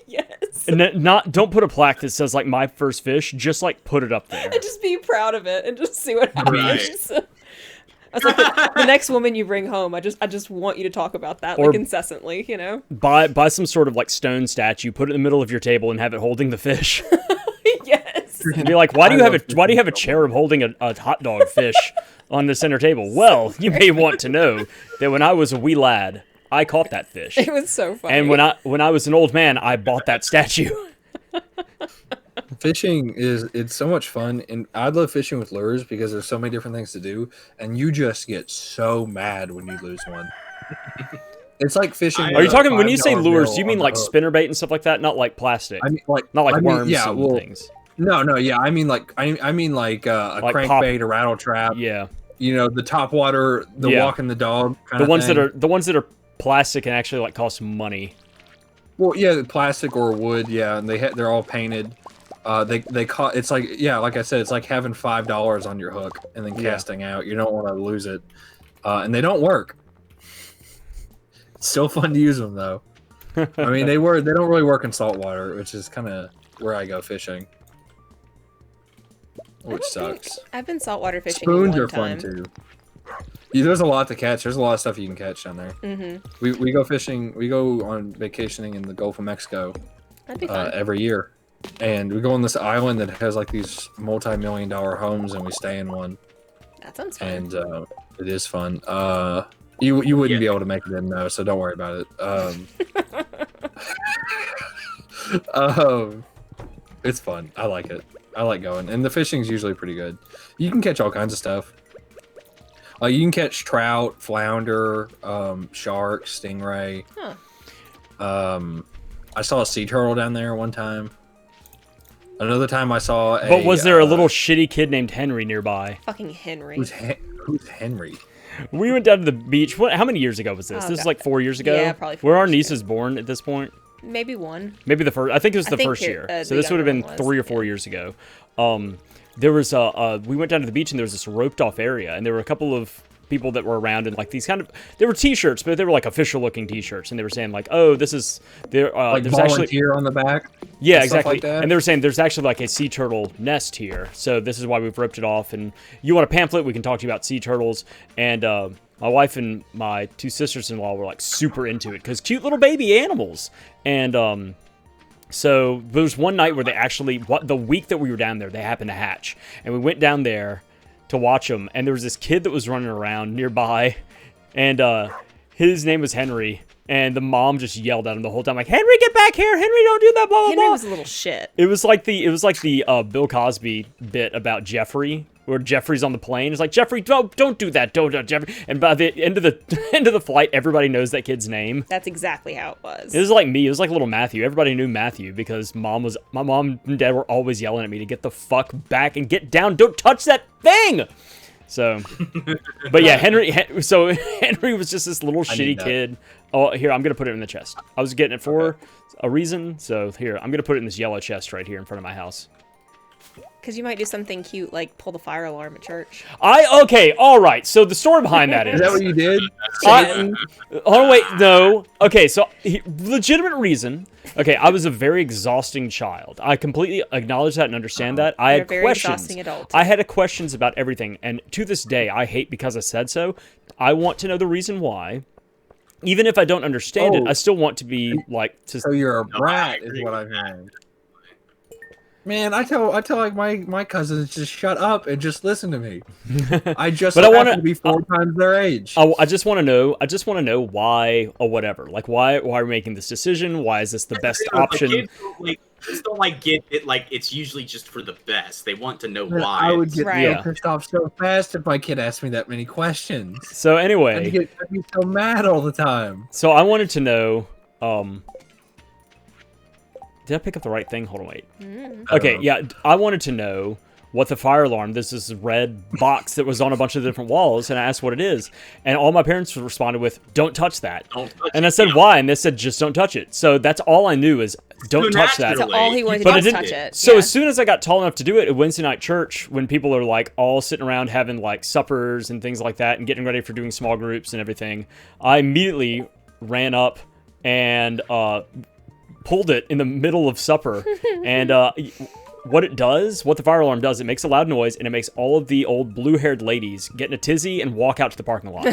Yes.
And don't put a plaque that says like "my first fish." Just like put it up there.
And just be proud of it and just see what happens.
Right.
I was like, the next woman you bring home, I just want you to talk about that
Or-
like incessantly, you know?
Buy some sort of like stone statue, put it in the middle of your table, and have it holding the fish.
Yes.
And be like, why do you have a cherub holding a hot dog fish on the center table? Well, you may want to know that when I was a wee lad, I caught that fish.
It was so funny.
And when I was an old man, I bought that statue.
Fishing it's so much fun, and I love fishing with lures because there's so many different things to do, and you just get so mad when you lose one. It's like fishing.
Are you talking when you say
$5
lures?
bill
Do you mean
on
like
the hook.
spinnerbait and stuff like that? Not like plastic.
I mean, like
Not like
I mean,
worms
yeah,
and
well,
things.
No, yeah. I mean, like I mean, like a
Like
crankbait, a rattle trap.
Yeah.
You know, the top water, the
Yeah.
walking the dog.
The ones that are plastic and actually like cost money.
Well, yeah, plastic or wood. Yeah, and they're all painted. They caught. It's like, yeah, like I said, it's like having $5 on your hook and then casting out. You don't want to lose it, and they don't work. It's still fun to use them though. I mean, they don't really work in salt water, which is kind of where I go fishing, which sucks.
I've been saltwater fishing
Spoons
one
are
time.
fun too. Yeah, there's a lot to catch. There's a lot of stuff you can catch down there.
Mm-hmm.
We go fishing. We go on vacationing in the Gulf of Mexico
That'd be fun.
every year, and we go on this island that has like these multi-million-dollar homes, and we stay in one,
That sounds fun.
and it is fun. You wouldn't be able to make it in though, so don't worry about it. It's fun. I like it. I like going, and the fishing's usually pretty good. You can catch all kinds of stuff. You can catch trout, flounder, shark, stingray.
Huh.
I saw a sea turtle down there one time. Another time I saw a...
But was there a little shitty kid named Henry nearby?
Fucking Henry.
Who's Henry?
We went down to the beach. How many years ago was this?
Oh,
This is
God.
like 4 years ago?
Yeah, probably 4
Were our
years
nieces born at this point?
Maybe one.
Maybe the first. I think it was the
think
first
here,
year. So
the
this would have been
younger one was,
3 or 4 years ago. There was we went down to the beach and there was this roped off area, and there were a couple of people that were around in like these kind of, they were t-shirts, but they were like official looking t-shirts, and they were saying like, oh, this is there.
Like
There's
volunteer
actually
on the back?
yeah,
and stuff
exactly.
like that?
And they were saying there's actually like a sea turtle nest here, so this is why we've roped it off. And you want a pamphlet? We can talk to you about sea turtles. And my wife and my 2 sisters-in-law were like super into it because cute little baby animals. And so there was one night where they actually, the week that we were down there, they happened to hatch, and we went down there to watch them. And there was this kid that was running around nearby, and his name was Henry. And the mom just yelled at him the whole time, like, "Henry, get back here! Henry, don't do that!" Blah blah
Henry
blah.
was a little shit.
It was like the Bill Cosby bit about Jeffrey, where Jeffrey's on the plane. It's like, Jeffrey, don't do that, don't Jeffrey. And by the end of the flight, everybody knows that kid's name.
That's exactly how it was.
It was like me. It was like little Matthew. Everybody knew Matthew because my mom and dad were always yelling at me to get the fuck back and get down. Don't touch that thing. So, but yeah, Henry was just this little shitty kid. Oh, here, I'm gonna put it in the chest. I was getting it for a reason. So here, I'm gonna put it in this yellow chest right here in front of my house.
Because you might do something cute, like pull the fire alarm at church.
Okay, all right. So the story behind that is...
Is that what you did?
Oh, wait, no. Okay, so legitimate reason. Okay, I was a very exhausting child. I completely acknowledge that and understand that. I had
very
questions.
exhausting adult.
I had questions about everything, and to this day, I hate because I said so. I want to know the reason why. Even if I don't understand it, I still want to be like...
So you're a brat, is what I'm hearing. Man, I tell like my cousins just shut up and just listen to me. I just want to be 4 times their age.
I just want to know. I just want to know why or whatever. Like why are we making this decision? Why is this the best option?
Kids don't get it. Like it's usually just for the best. They want to know why.
I would get pissed off so fast if my kid asked me that many questions.
So anyway,
I'd be so mad all the time.
So I wanted to know. Did I pick up the right thing? Hold on, wait. Okay, yeah, I wanted to know what the fire alarm, this is red box that was on a bunch of different walls, and I asked what it is. And all my parents responded with, don't touch that. And I said, why? And they said, just don't touch it. So that's all I knew is, don't touch that.
So all he wanted to do was touch it.
So as soon as I got tall enough to do it at Wednesday night church, when people are like all sitting around having like suppers and things like that and getting ready for doing small groups and everything, I immediately ran up and pulled it in the middle of supper. And what the fire alarm does, it makes a loud noise and it makes all of the old blue-haired ladies get in a tizzy and walk out to the parking lot.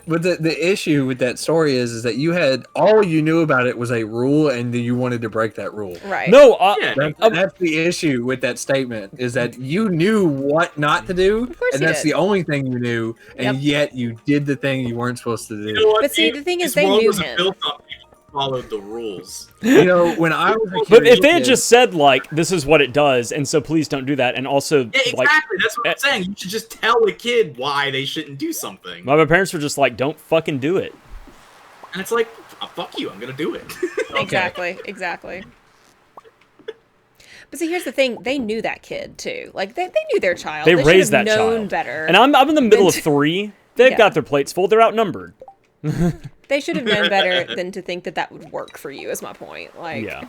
But the issue with that story is that all you knew about it was a rule and you wanted to break that rule.
Right.
No,
that's the issue with that statement, is that you knew what not to do, and that's the only thing you knew, and yet you did the thing you weren't supposed to do.
You know what,
but see, the thing is, they knew him.
Followed the rules.
You know, when I was a kid,
but if they had just said like, this is what it does, and so please don't do that, and also
exactly, that's what I'm saying. You should just tell a kid why they shouldn't do something.
My parents were just like, don't fucking do it.
And it's like, fuck you, I'm gonna do it.
Exactly. But see, here's the thing: they knew that kid too. Like they knew their child.
They raised that
known
child
better.
And I'm in the middle of 3. They've got their plates full. They're outnumbered.
They should have known better than to think that would work for you, is my point. Like,
yeah.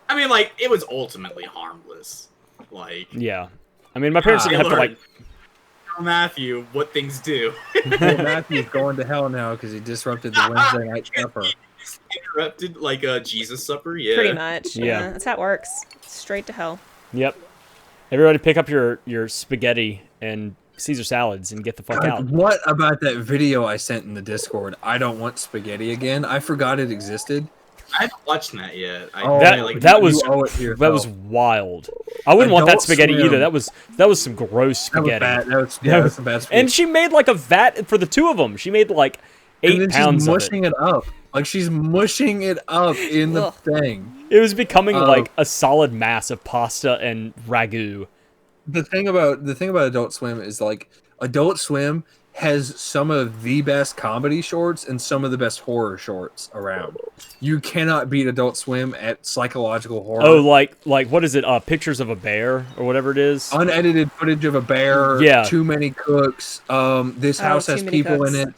I mean, like, it was ultimately harmless. Like,
yeah. I mean, my parents didn't have to, like...
Tell Matthew what things do.
Well, Matthew's going to hell now because he disrupted the Wednesday night supper.
Interrupted, like, a Jesus supper? Yeah.
Pretty much. Yeah. That's how it works. Straight to hell.
Yep. Everybody pick up your spaghetti and Caesar salads and get the fuck out.
What about that video I sent in the Discord? I don't want spaghetti again. I forgot it existed.
I haven't watched that yet.
That was wild. I wouldn't want that spaghetti either. That was some gross spaghetti.
That was some bad spaghetti.
And she made like a vat for the 2 of them. She made like 8 pounds
she's mushing it up. Like she's mushing it up in the thing.
It was becoming like a solid mass of pasta and ragu.
The thing about Adult Swim is like Adult Swim has some of the best comedy shorts and some of the best horror shorts around. You cannot beat Adult Swim at psychological horror.
Oh, like what is it? Pictures of a bear or whatever it is.
Unedited footage of a bear.
Yeah.
Too many cooks. This house has people in it.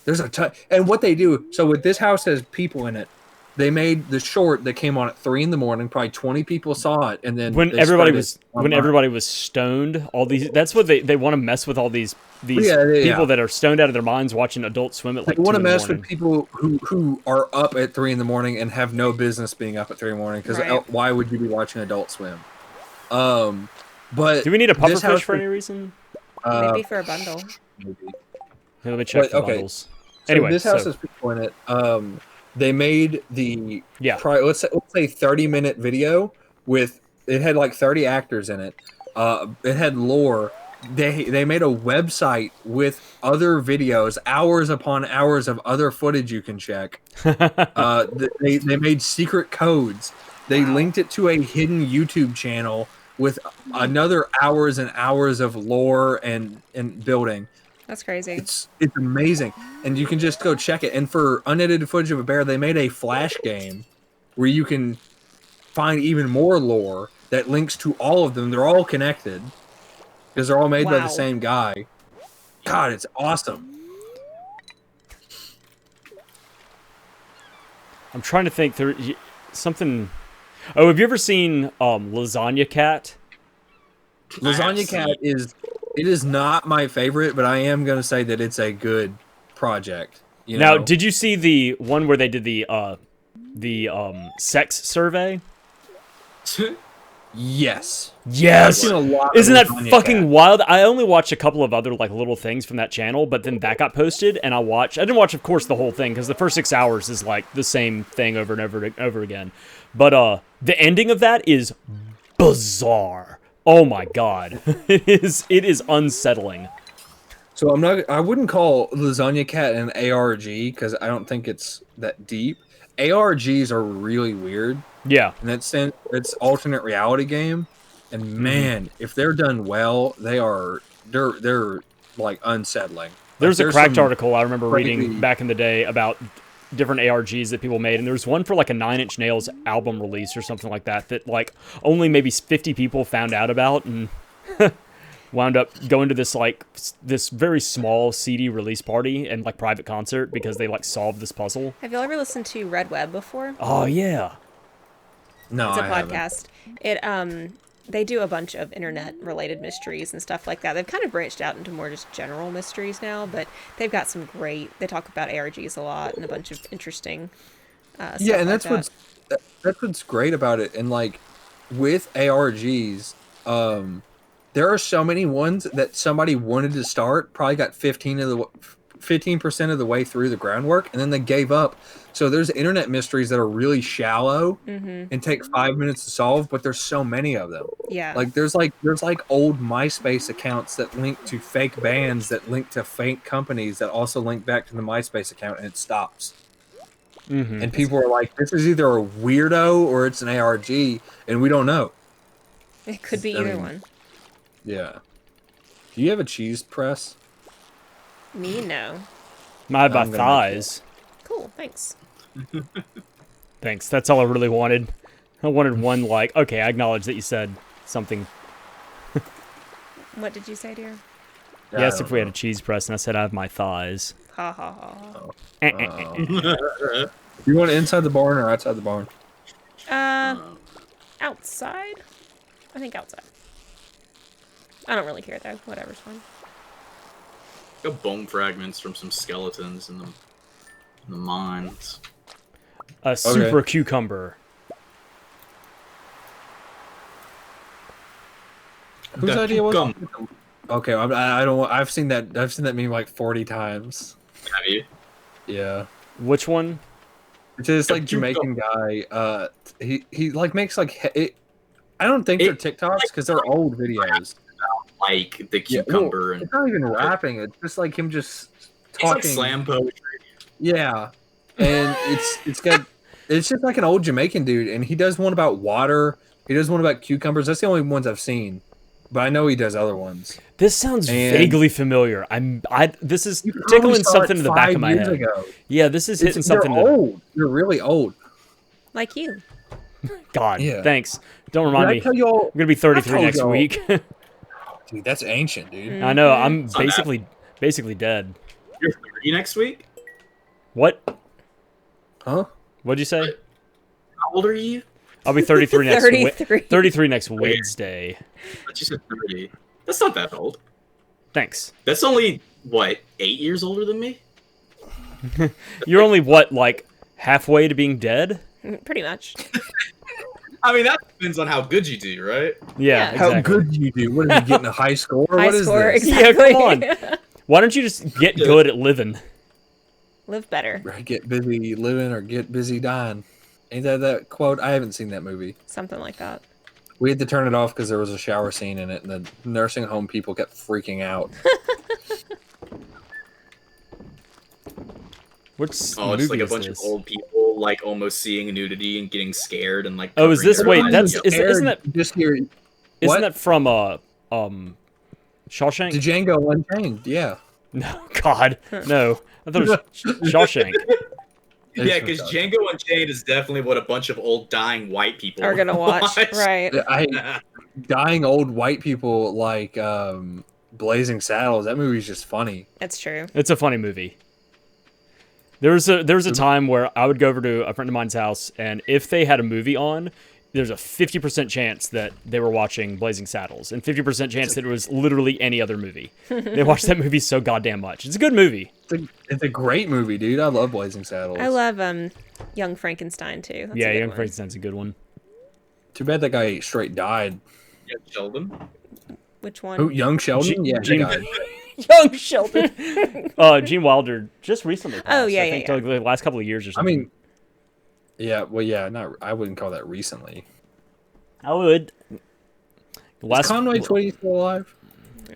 There's a ton. And what they do. So with This House Has People in It, they made the short that came on at 3 a.m. Probably 20 people saw it, and then
when everybody was stoned, all these. That's what they want to mess with all these people that are stoned out of their minds watching Adult Swim at like 2
in the morning. They want
to
to mess with people who are up at 3 a.m. and have no business being up at 3 a.m. because why would you be watching Adult Swim? But
do we need a pufferfish for any reason?
Maybe for a bundle.
Maybe.
Let me check the bundles. Anyway,
This House Has People in It. They made the let's say 30-minute video with it had like 30 actors in it. It had lore. They made a website with other videos, hours upon hours of other footage you can check. They made secret codes. They linked it to a hidden YouTube channel with another hours and hours of lore and building.
That's crazy.
It's amazing, and you can just go check it. And for unedited footage of a bear, they made a Flash game where you can find even more lore that links to all of them. They're all connected because they're all made by the same guy. God, it's awesome.
I'm trying to think. There something. Oh, have you ever seen Lasagna Cat?
Lasagna Cat is not my favorite, but I am going to say that it's a good project.
Now, did you see the one where they did the sex survey?
Yes.
Yes.
I've seen a lot
Isn't that
Lasagna
fucking
Cat.
wild? I only watched a couple of other like little things from that channel, but then that got posted, and I didn't watch, of course, the whole thing because the first 6 hours is like the same thing over and over again. But the ending of that is bizarre. Oh my god, it is unsettling.
So I wouldn't call Lasagna Cat an ARG because I don't think it's that deep. ARGs are really weird.
Yeah.
In that sense, it's alternate reality game, and man, if they're done well, they're like unsettling.
There's
like,
a Cracked article I remember
crazy
reading back in the day about different ARGs that people made, and there was one for like a 9 Inch Nails album release or something like that like only maybe 50 people found out about, and wound up going to this very small CD release party and like private concert because they like solved this puzzle.
Have y'all ever listened to Red Web before?
Oh yeah.
No,
it's a
I
podcast. They do a bunch of internet-related mysteries and stuff like that. They've kind of branched out into more just general mysteries now, but they've got some great. They talk about ARGs a lot and a bunch of interesting. Stuff
and
like
that's what's great about it. And like with ARGs, there are so many ones that somebody wanted to start, probably got 15% of the way through the groundwork, and then they gave up. So there's internet mysteries that are really shallow and take 5 minutes to solve, but there's so many of them.
Yeah.
Like there's old MySpace accounts that link to fake bands that link to fake companies that also link back to the MySpace account, and it stops. And people are like, this is either a weirdo or it's an ARG, and we don't know.
It could be either one.
Yeah. Do you have a cheese press?
Me, no.
My thighs.
Cool, thanks.
Thanks. That's all I really wanted. I wanted one like, okay, I acknowledge that you said something.
What did you say, dear?
You asked if we had a cheese press, and I said I have my thighs.
Ha ha ha.
You want it inside the barn or outside the barn?
Outside? I think outside. I don't really care though. Whatever's fine.
Got bone fragments from some skeletons in the mines.
A super cucumber.
Whose idea was it? Okay, I don't. I've seen that meme like 40 times.
Have you?
Yeah.
Which one?
It's this like Jamaican guy. He like makes like it. I don't think they're TikToks because they're old videos.
Like the cucumber and
it's not even rapping. It's just like him just talking.
It's like slam poetry.
Yeah, and it's just like an old Jamaican dude, and he does one about water. He does one about cucumbers. That's the only ones I've seen, but I know he does other ones.
This sounds vaguely familiar. This is tickling something in the back of my head.
Ago.
Yeah, this is hitting something.
They're old. You're really old.
Like you.
God, thanks. Don't remind me. I'm gonna be 33 next week.
Dude, that's ancient, dude.
I know. I'm basically dead.
You're 30 next week?
What?
Huh?
What'd you say?
How old are you?
I'll be 33 next 33 next
Wait.
Wednesday.
But you said 30. That's not that old.
Thanks.
That's only, what, 8 years older than me?
You're only, what, like, halfway to being dead?
Pretty much.
I mean, that depends on how good you do, right?
Yeah, exactly.
How good do you do? What are you getting, a high score? What is this?
Exactly.
Yeah, come on. Why don't you just get good at living?
Live better.
Get busy living or get busy dying. Ain't that quote? I haven't seen that movie.
Something like that.
We had to turn it off because there was a shower scene in it, and the nursing home people kept freaking out.
Which
it's
movie
like a
is
bunch
this?
of old people people like almost seeing nudity and getting scared and like.
Oh, is this wait?
covering
That's
their eyes.
isn't that
just here?
isn't that from Shawshank?
Django Unchained, yeah.
No, God, no. I thought it was Shawshank.
Yeah, because Django Unchained is definitely what a bunch of old dying white people
Are gonna watch, right?
Dying old white people like Blazing Saddles. That movie's just funny.
That's true.
It's a funny movie. There was a time where I would go over to a friend of mine's house, and if they had a movie on, there's a 50% chance that they were watching Blazing Saddles, and 50% chance that it was literally any other movie. They watched that movie so goddamn much. It's a good movie.
It's a great movie, dude. I love Blazing Saddles.
I love Young Frankenstein too. That's
Yeah,
a good
Young
one.
Frankenstein's a good one.
Too bad that guy straight died.
Yeah, Sheldon.
Which one?
Who, Young Sheldon? Yeah, he
Gene-
died.
Young Sheldon.
Gene Wilder just recently passed.
Oh, yeah,
I think
yeah.
like the last couple of years or
I
something.
mean, I wouldn't call that recently.
I would.
Is Conway Twitty still alive?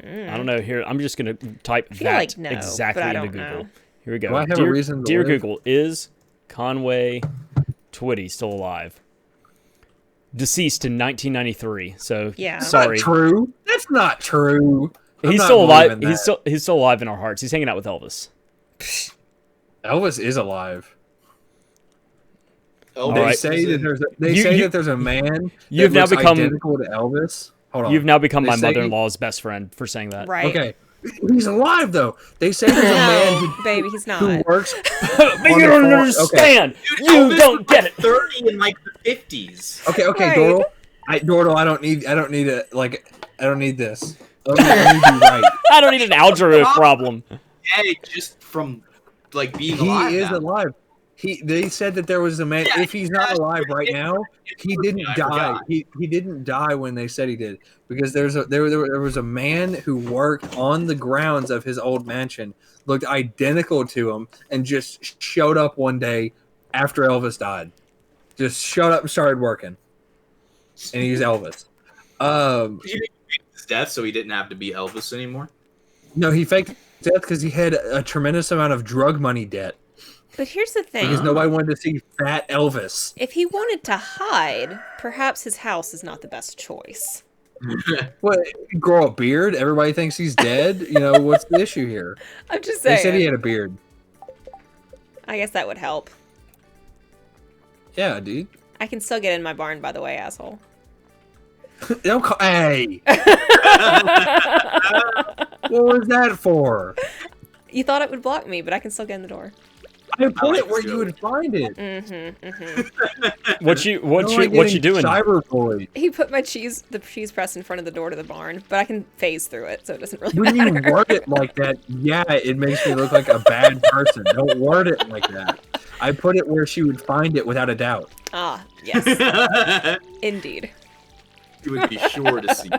I don't know. Here, I'm just gonna type
feel
that
like no,
exactly
but I
into
don't
Google.
know.
Here we go.
Do I have a reason to
Dear
live?
Google, is Conway Twitty still alive? Deceased in 1993. So
Yeah.
sorry,
Not true. That's not true. I'm
he's
not
still alive.
believing that.
He's still alive in our hearts. He's hanging out with Elvis.
Elvis is alive.
Oh,
They
right.
say that there's a man
You've
that
now
looks
become-
identical to Elvis. Hold on.
You've now become
They
my
say he-
mother-in-law's best friend for saying that.
Right.
Okay. He's alive though. They say there's a man
No, baby, he's not.
who works.
But you don't understand. You
Elvis
don't get it.
30 in like the 50s.
Okay,
Right.
Dordle. Dordle, I don't need this. Let me be right.
I don't need an algebra problem.
Yeah, just from like being
He
alive.
is
now.
alive. They said that there was a man.
Yeah,
If he's not alive right now, he didn't
I
die.
forgot.
He didn't die when they said he did, because there was a man who worked on the grounds of his old mansion, looked identical to him, and just showed up one day after Elvis died. Just showed up and started working, and he's Elvis.
He didn't fake his death, so he didn't have to be Elvis anymore.
No, he faked death because he had a tremendous amount of drug money debt.
But here's the thing.
Because nobody wanted to see fat Elvis.
If he wanted to hide, perhaps his house is not the best choice.
What? Grow a beard? Everybody thinks he's dead? You know, what's the issue here?
I'm just
They
saying.
said he had a beard.
I guess that would help.
Yeah, dude.
I can still get in my barn, by the way, asshole.
Don't call. Hey! What was that for?
You thought it would block me, but I can still get in the door.
I put
like
it where
this
you would find it.
What you
Getting
doing?
Cyberbullied.
He put the cheese press in front of the door to the barn, but I can phase through it, so it doesn't really
When
matter.
you word it like that, yeah, it makes me look like a bad person. Don't word it like that. I put it where she would find it without a doubt.
Ah, yes, indeed.
You would be sure to see.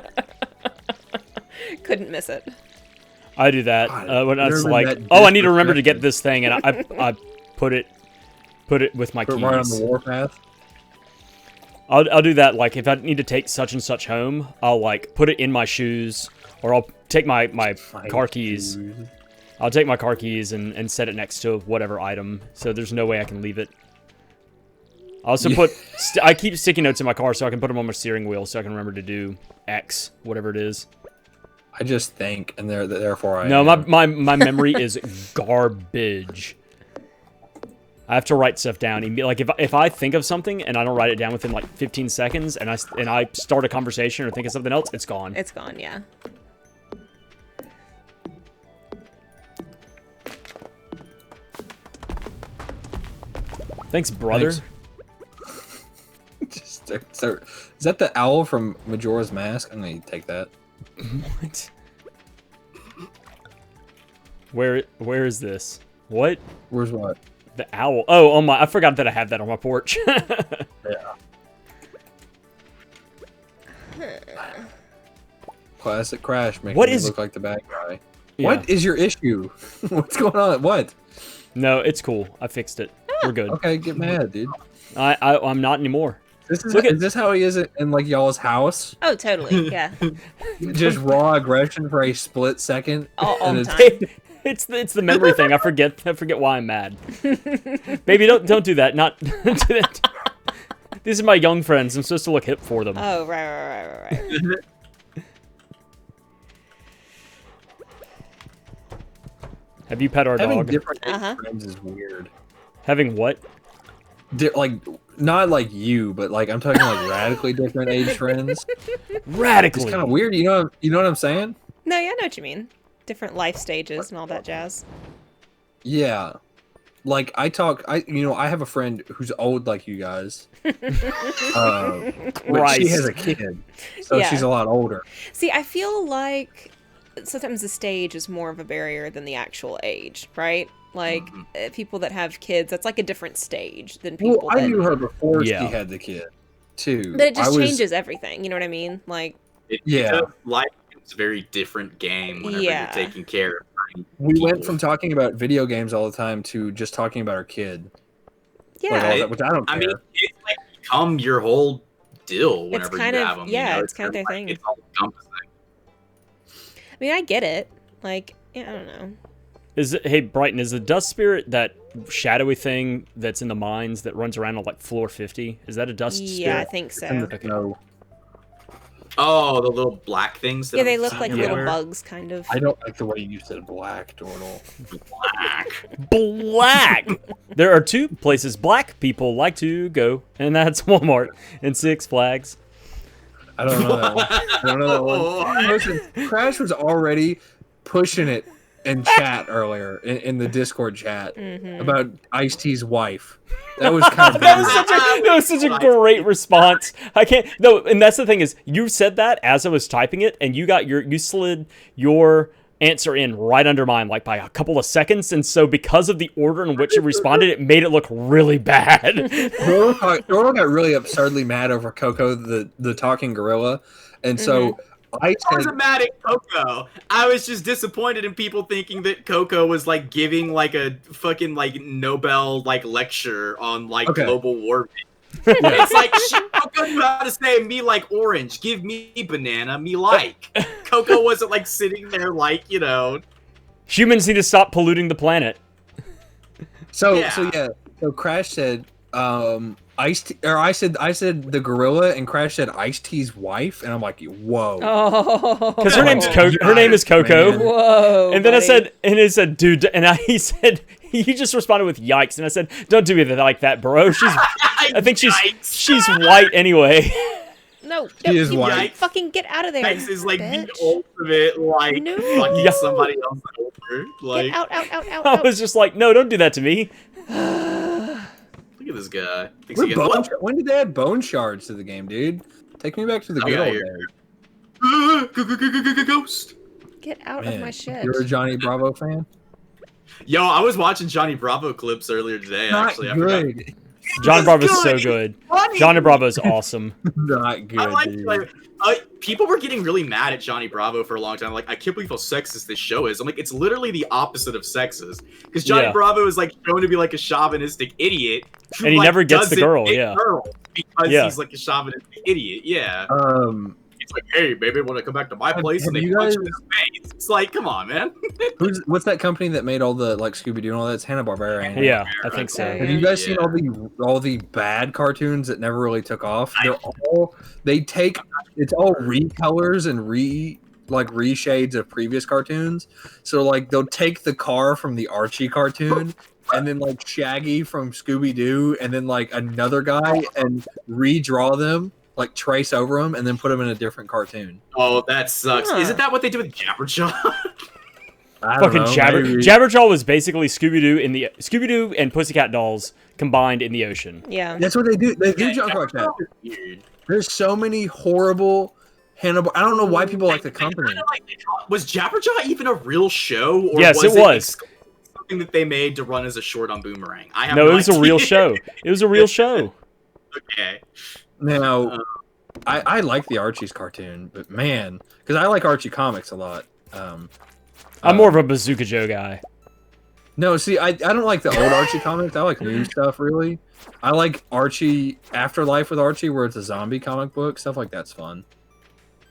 Couldn't miss it.
I do that
God,
when it's
remember
like,
that
oh, I need to remember to get
disrespect.
this thing, and I put it with my
Put
keys.
it right on the warpath.
I'll do that. Like if I need to take such and such home, I'll like put it in my shoes, or I'll take my car keys. I'll take my car keys and set it next to whatever item, so there's no way I can leave it. I also I keep sticky notes in my car so I can put them on my steering wheel so I can remember to do X, whatever it is.
I just think, and therefore I.
No,
am.
my memory is garbage. I have to write stuff down. Like if I think of something and I don't write it down within like 15 seconds, and I start a conversation or think of something else, it's gone.
It's gone, yeah.
Thanks, brother.
Is that the owl from Majora's Mask? I'm gonna take that.
What? Where is this? What?
Where's what?
The owl. Oh, I forgot that I have that on my porch.
Yeah. Classic Crash making
What
me
is-
look like the bad guy.
Yeah.
What is your issue? What's going on? What?
No, it's cool. I fixed it. We're good.
Okay, get mad, dude.
I'm not anymore.
Is
Look at-
this how he is in like y'all's house?
Oh, totally, yeah.
Just raw aggression for a split second.
All
and
the
it's-
time.
It's the memory thing. I forget why I'm mad. Baby, don't do that. Not do that. These are my young friends. I'm supposed to look hip for them.
Oh, right.
Have you pet our
Having
dog?
different friends is weird.
Having what?
Like, not like you, but like I'm talking like radically different age friends.
Radically.
It's kind of weird. You know what I'm saying?
No, yeah, I know what you mean. Different life stages and all that jazz.
Yeah. Like I have a friend who's old like you guys. But she has a kid, so she's a lot older.
See, I feel like sometimes the stage is more of a barrier than the actual age, right? Like people that have kids, that's like a different stage than people.
Well, I knew her before she had the kid, too.
But it just changes everything. You know what I mean? Like,
life is a very different game whenever you're taking care of.
We went from talking about video games all the time to just talking about our kid.
Yeah,
which I don't care.
I mean, it's like become your whole deal whenever you have them.
Yeah,
you know?
it's kind of their thing.
It's all encompassing.
I mean, I get it. Like, yeah, I don't know.
Hey Brighton, is the dust spirit that shadowy thing that's in the mines that runs around on like floor 50? Is that a dust spirit?
Yeah, I think so.
Okay.
No.
Oh, the little black things.
Yeah, they look like little bugs, kind of.
I don't like the way you said black, Dordle.
Black. There are two places black people like to go, and that's Walmart and Six Flags.
I don't know that one. I don't know that one. Listen, Crash was already pushing it in chat earlier in the Discord chat about Ice-T's wife. That was kind of
that was such a great response. I can't and that's the thing is you said that as I was typing it, and you slid your answer in right under mine like by a couple of seconds, and so because of the order in which you responded, it made it look really bad.
Dordle got really absurdly mad over Coco the talking gorilla, and so I
wasn't mad at Coco. I was just disappointed in people thinking that Coco was like giving like a fucking like Nobel like lecture on like global warming. It's like Coco knew how to say me like orange, give me banana, me like. Coco wasn't like sitting there like, you know.
Humans need to stop polluting the planet.
So Crash said I said the gorilla, and Crash said Ice-T's wife, and I'm like, whoa.
Oh,
because her name is Coco.
Man.
Whoa.
And then it said, dude, and he said, he just responded with yikes, and I said, don't do it like that, bro. I think she's white anyway.
No,
she is white.
Fucking get out of there.
Yikes is like
bitch.
the ultimate like fucking somebody else over. Like,
get out.
I was just like, no, don't do that to me.
Look at this guy.
When did they add bone shards to the game, dude? Take me back to the good old days.
Ghost.
Get out of my shit.
You're a Johnny Bravo fan?
Yo, I was watching Johnny Bravo clips earlier today. Actually,
good.
John Bravo's so good. Johnny Bravo's awesome.
Not good.
People were getting really mad at Johnny Bravo for a long time. Like, I can't believe how sexist this show is. I'm like, it's literally the opposite of sexist. Because Johnny Bravo is like shown to be like a chauvinistic idiot.
And he never gets the girl,
because he's like a chauvinistic idiot, It's like, hey, baby, want to come back to my place? And they punch him in the face. It's like, come on, man.
What's that company that made all the like Scooby-Doo and all that? It's Hanna-Barbera.
Yeah, I think so.
Have you guys seen all the bad cartoons that never really took off? It's all recolors and reshades of previous cartoons. So like they'll take the car from the Archie cartoon and then like Shaggy from Scooby-Doo and then like another guy and redraw them. Like trace over them and then put them in a different cartoon.
Oh, that sucks. Isn't that what they do with Jabberjaw?
Jabberjaw was basically Scooby-Doo and Pussycat Dolls combined in the ocean.
Yeah,
that's what they do. They do junk like that. There's so many horrible Hannibal. I don't know why people like the company.
Was Jabberjaw even a real show? Or
yes, it was.
Something that they made to run as a short on Boomerang.
It was a real show. It was a real show.
Okay.
Now, I like the Archie's cartoon, but man, because I like Archie comics a lot.
I'm more of a Bazooka Joe guy.
No, see, I don't like the old Archie comics. I like new stuff, really. I like Archie Afterlife with Archie, where it's a zombie comic book. Stuff like that's fun.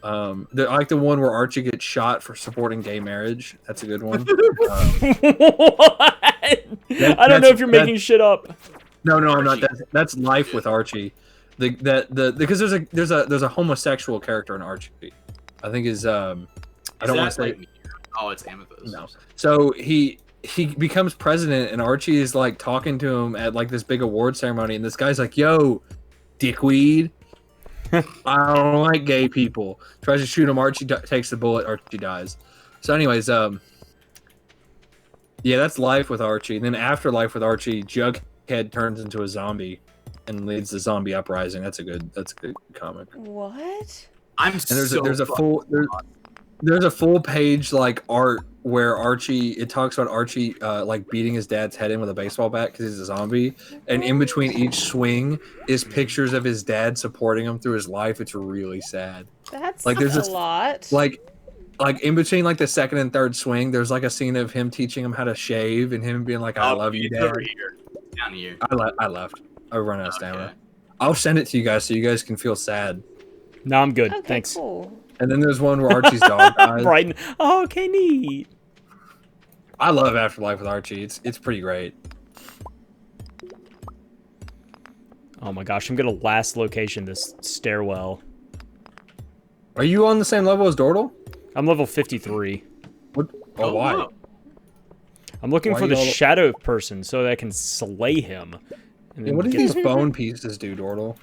I like the one where Archie gets shot for supporting gay marriage. That's a good one.
What? I don't know if you're making shit up.
No, I'm not. That's Life with Archie. Because there's a homosexual character in Archie. I think I don't want to say.
Like, oh, it's Amethyst.
No. So he becomes president, and Archie is like talking to him at like this big award ceremony, and this guy's like, "Yo, dickweed, I don't like gay people." Tries to shoot him. Archie takes the bullet. Archie dies. So, anyways, yeah, that's Life with Archie. And then Afterlife with Archie, Jughead turns into a zombie and leads the zombie uprising. That's a good comic.
What?
There's a full page like art where it talks about Archie like beating his dad's head in with a baseball bat because he's a zombie, and in between each swing is pictures of his dad supporting him through his life. It's really sad.
That's
like there's
a lot.
Like in between like the second and third swing, there's like a scene of him teaching him how to shave and him being like, "I love you, Dad."
Over here. Down here.
I left. I run out of stamina. I'll send it to you guys so you guys can feel sad.
No, I'm good.
Okay,
Thanks.
Cool.
And then there's one where Archie's dog dies.
Brighton. Oh, okay, neat.
I love Afterlife with Archie. It's pretty great.
Oh my gosh, I'm gonna last location this stairwell.
Are you on the same level as Dordle?
I'm level 53.
What? Oh, why?
Wow.
I'm looking for the shadow person so that I can slay him. And
Yeah, what do these bone pieces do, Dordle?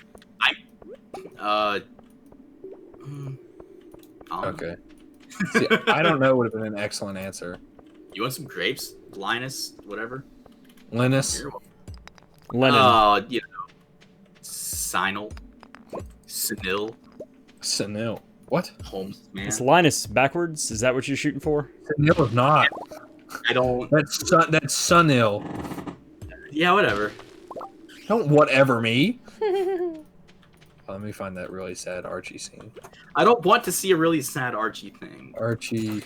Okay. See, I don't know would have been an excellent answer.
You want some grapes? Linus, whatever.
Linus.
Lennon.
You know, Sinal, Senil,
Senil. What?
Holmes, man.
It's Linus backwards. Is that what you're shooting for?
Senil is not.
I don't.
That's Sunil.
Yeah, whatever.
Don't whatever me. Let me find that really sad Archie scene.
I don't want to see a really sad Archie thing.
Archie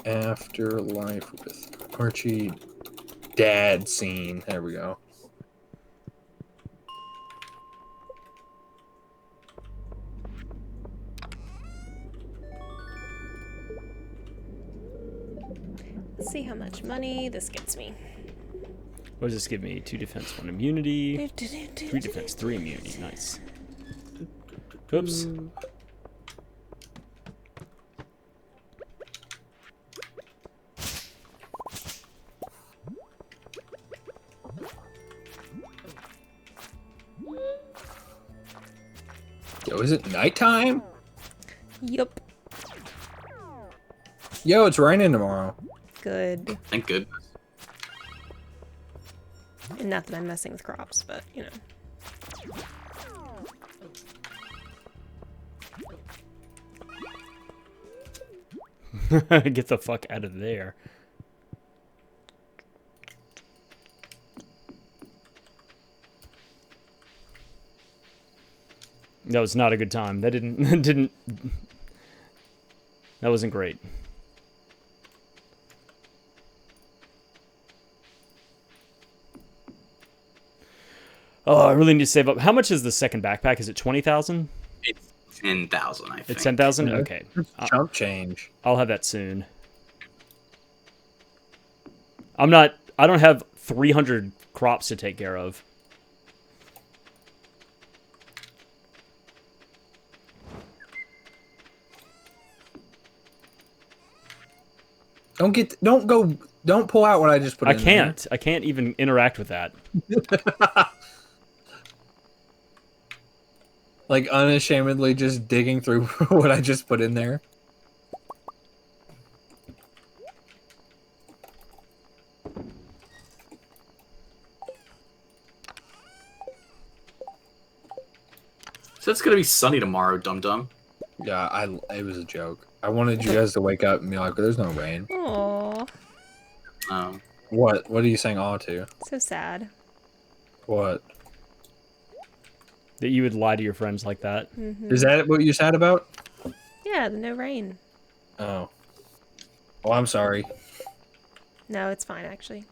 Afterlife with Archie dad scene. There we go.
Let's see how much money this gets me.
What does this give me? 2 defense, 1 immunity. 3 defense, 3 immunity. Nice. Oops.
Yo, is it nighttime?
Yup.
Yo, it's raining tomorrow.
Good.
Thank goodness.
And not that I'm messing with crops, but you know.
Get the fuck out of there. That was not a good time. That didn't that wasn't great. Oh, I really need to save up. How much is the second backpack? Is it 20,000?
It's 10,000, I think.
It's 10,000? Okay.
Chump change.
I'll have that soon. I don't have 300 crops to take care of.
Don't pull out what I just put in.
I can't even interact with that.
Like unashamedly just digging through what I just put in there.
So it's gonna be sunny tomorrow, dum dum.
Yeah, it was a joke. I wanted you guys to wake up and be like, "There's no rain."
Aww.
What are you saying aw to?
So sad.
What?
That you would lie to your friends like that.
Mm-hmm.
Is that what you sad about?
Yeah, the no rain.
Oh. Oh, I'm sorry.
No, it's fine actually.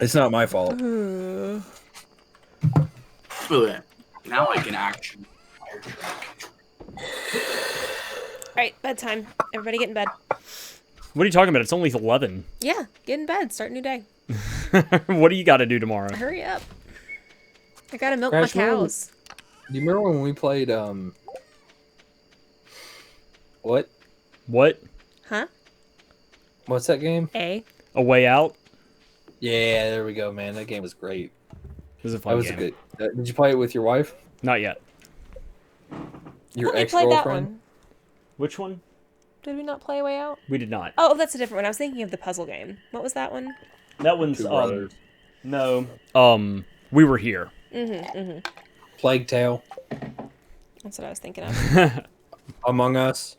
It's not my fault.
Okay. Now I can actually.
Right, bedtime. Everybody get in bed.
What are you talking about? It's only 11.
Yeah, get in bed. Start a new day.
What do you got to do tomorrow?
Hurry up. I gotta milk
Crash,
my cows.
Do you remember when we played, what?
What?
Huh?
What's that game?
A.
A Way Out?
Yeah, there we go, man. That game was great.
It was a
That
fun
was
game.
a good. Did you play it with your wife?
Not yet.
Your
We played that
ex-girlfriend?
one.
Which one?
Did we not play A Way Out?
We did not.
Oh, that's a different one. I was thinking of the puzzle game. What was that one?
That one's
Two Brothers.
no. We Were Here.
Plague Tale.
That's what I was thinking of.
Among Us.